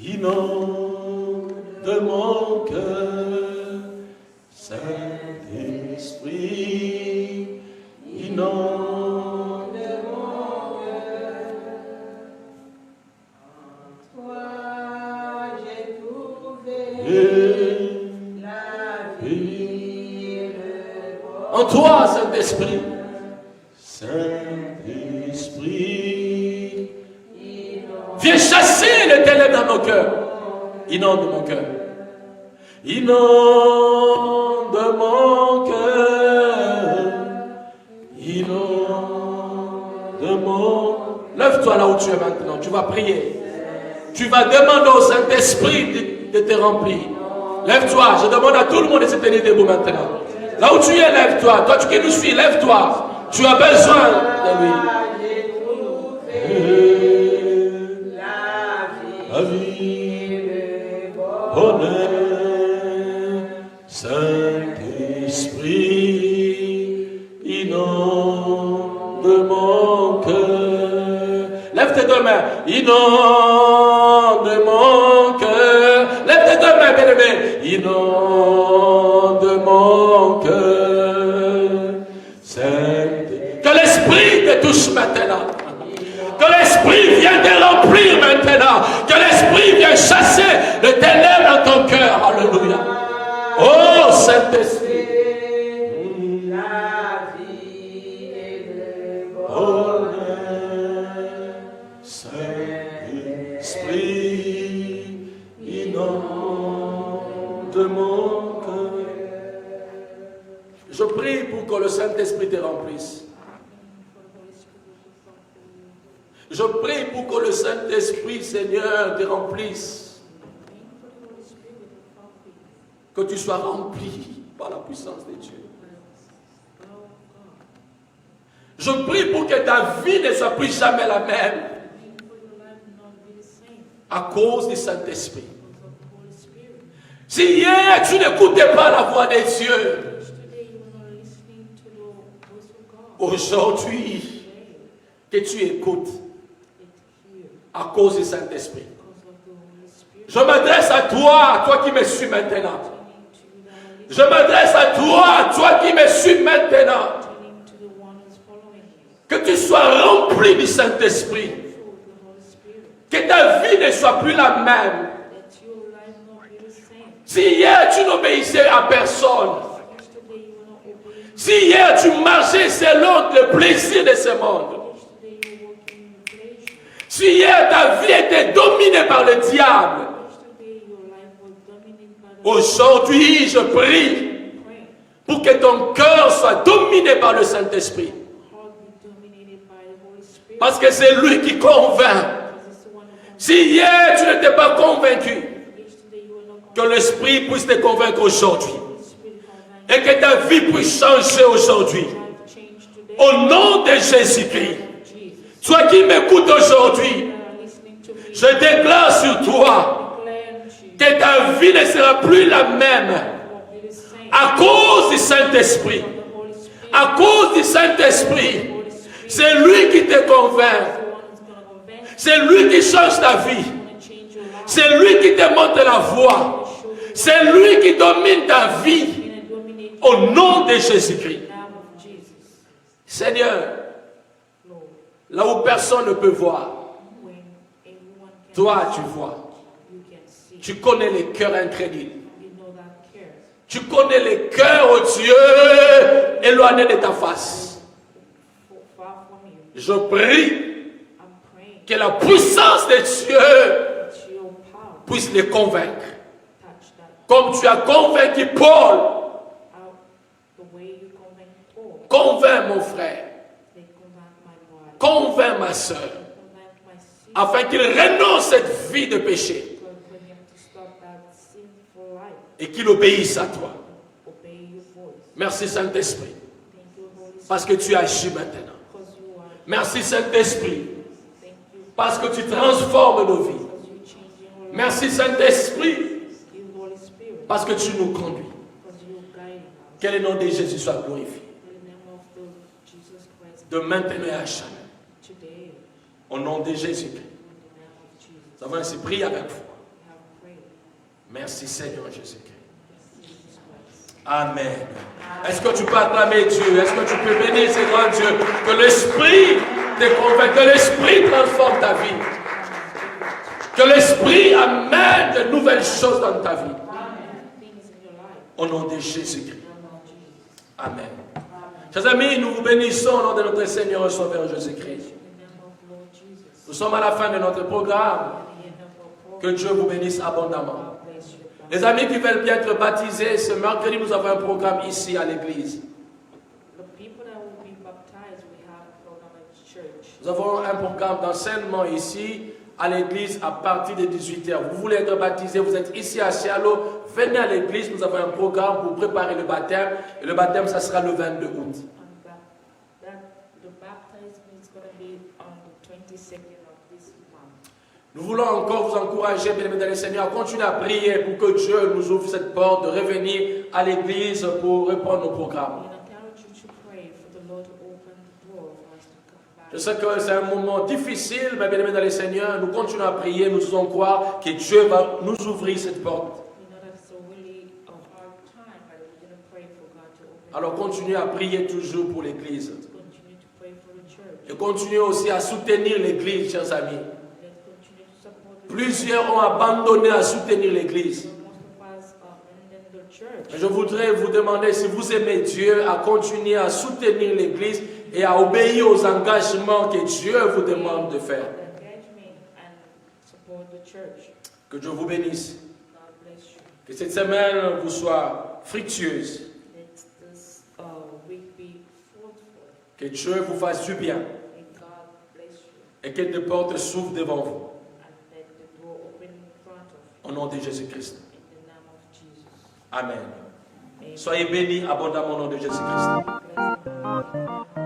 inonde mon cœur, Saint-Esprit, inonde mon cœur. Toi, j'ai trouvé la vie, le bonheur. En toi, Saint-Esprit, Saint-Esprit, viens chasser les ténèbres dans nos cœurs. Inonde mon cœur. Inonde mon cœur. Inonde mon... Lève-toi là où tu es maintenant. Tu vas prier. Tu vas demander au Saint-Esprit de te remplir. Lève-toi. Je demande à tout le monde de se tenir debout maintenant. Là où tu es, lève-toi. Toi qui nous suis, lève-toi. Tu as besoin de lui. La vie, le bonheur, Saint-Esprit, inonde mon cœur. Lève tes deux mains. Inonde mon cœur. Lève tes deux mains, bien-aimé. Inonde mon cœur. Que l'Esprit te touche maintenant. Que l'Esprit vienne te remplir maintenant. Que l'Esprit vienne chasser le ténèbres dans ton cœur. Alléluia. Oh Saint-Esprit. La vie et le bonheur. Saint-Esprit, inonde mon cœur. Je prie pour que le Saint-Esprit te remplisse. Je prie pour que le Saint-Esprit, Seigneur, te remplisse. Que tu sois rempli par la puissance de Dieu. Je prie pour que ta vie ne soit plus jamais la même. À cause du Saint-Esprit. Si hier tu n'écoutais pas la voix de Dieu, aujourd'hui, que tu écoutes à cause du Saint-Esprit. Je m'adresse à toi qui me suis maintenant. Je m'adresse à toi qui me suis maintenant. Que tu sois rempli du Saint-Esprit. Que ta vie ne soit plus la même. Si hier tu n'obéissais à personne, si hier tu marchais selon le plaisir de ce monde, si hier ta vie était dominée par le diable, aujourd'hui je prie pour que ton cœur soit dominé par le Saint-Esprit. heart be dominated by the Holy Spirit. Parce que c'est lui qui convainc. Because it's the one who convinces. Si hier tu n'étais pas convaincu, Yesterday you were not que l'Esprit puisse te convaincre aujourd'hui. Holy Spirit convinced. Et que ta vie puisse changer aujourd'hui. Life change today. Au nom de Jésus-Christ. Jesus. Toi qui m'écoutes aujourd'hui, You are listening to me. je déclare sur toi Declare unto you. que ta vie ne sera plus la même Walk be the same. à cause du Saint-Esprit. The Holy Spirit. À cause du Saint-Esprit. The Holy Spirit. C'est lui qui te convainc. The one who's going to convince C'est lui qui change ta vie. you and change your life. C'est lui qui te montre la voie. Show you C'est lui qui domine ta vie. and dominate Au nom de Jésus-Christ. the name of Jesus. Seigneur, Lord, là où personne ne peut voir, when everyone can toi see, tu vois. you can see. Tu connais les cœurs incrédules. You know that cares. Tu connais les cœurs, oh Dieu, éloignés de ta face. Far from you. Je prie I'm praying que la puissance de Dieu that your power puisse les convaincre. touch that Comme tu as convaincu Paul, out the way you convince Paul. convainc mon frère, They convince my body. convainc ma soeur, Convince my sister. afin qu'il renonce cette vie de péché For him to stop that sinful life. et qu'il obéisse à toi. Obey your voice. Merci Saint-Esprit, Thank you, Holy Spirit, parce que tu agis maintenant. because you are. Merci Saint-Esprit, Thank you parce que tu transformes nos vies. because you change your life. Merci Saint-Esprit, You, Holy Spirit, parce que tu nous conduis. because you guide us. Que le nom de Jésus soit glorifié, In the name of the Jesus Christ, de maintenant et à jamais. today, Au nom de Jésus-Christ. in the name of Jesus, Nous avons ainsi prié avec foi. we have prayed. Merci Seigneur Jésus-Christ. Jesus Christ. Amen. Est-ce que tu peux acclamer Dieu? Est-ce que tu peux bénir ce grand Dieu? Que l'Esprit te convainc, que l'Esprit transforme ta vie. Que l'Esprit amène de nouvelles choses dans ta vie. Things in your life, Au nom de Jésus-Christ. in the name of Jesus. Amen. Chers amis, nous vous bénissons au nom de notre Seigneur et Sauveur Jésus-Christ. In the name of Lord Jesus. Nous sommes à la fin de notre programme. At the end of our Que program, Dieu vous bénisse abondamment. God bless you. Les amis qui veulent bien être baptisés, ce mercredi, nous avons un programme ici à l'église. The people that will be baptized, we have a program at church. Nous avons un programme d'enseignement ici à l'église à partir de 18h. Vous voulez être baptisé, vous êtes ici à Cialo, venez à l'église, nous avons un programme pour préparer le baptême. Et le baptême, ça sera le 22 août. And the baptism is going to be on the 22nd of this month. Nous voulons encore vous encourager, bien-aimés dans le Seigneur, à continuer à prier pour que Dieu nous ouvre cette porte de revenir à l'église pour répondre au programme. We encourage you to pray for the Lord to open the door for us to come back. Je sais que c'est un moment difficile, mais bien-aimés dans le Seigneur, nous continuons à prier, nous faisons croire que Dieu va nous ouvrir cette porte. We know that it's a really a hard time, but we're going to pray for God to open Alors continuez à prier toujours pour l'église. Let's continue to pray for the church. Et continuez aussi à soutenir l'église, chers amis. Let's continue to support the church. Plusieurs ont abandonné à soutenir l'église. Most of us abandon the church. Et je voudrais vous demander, si vous aimez Dieu, à continuer à soutenir l'église et à obéir aux engagements que Dieu vous demande de faire. Engagement and support the church. Que Dieu vous bénisse. God bless you. Que cette semaine vous soit fructueuse. Let this week be fruitful. Que Dieu vous fasse du bien. May God bless you Et que des portes s'ouvrent devant vous. and let the door open in front of Au nom de Jésus-Christ. you. In the name of Jesus. Amen. Amen. Soyez bénis abondamment au nom de Jésus-Christ. Bless you.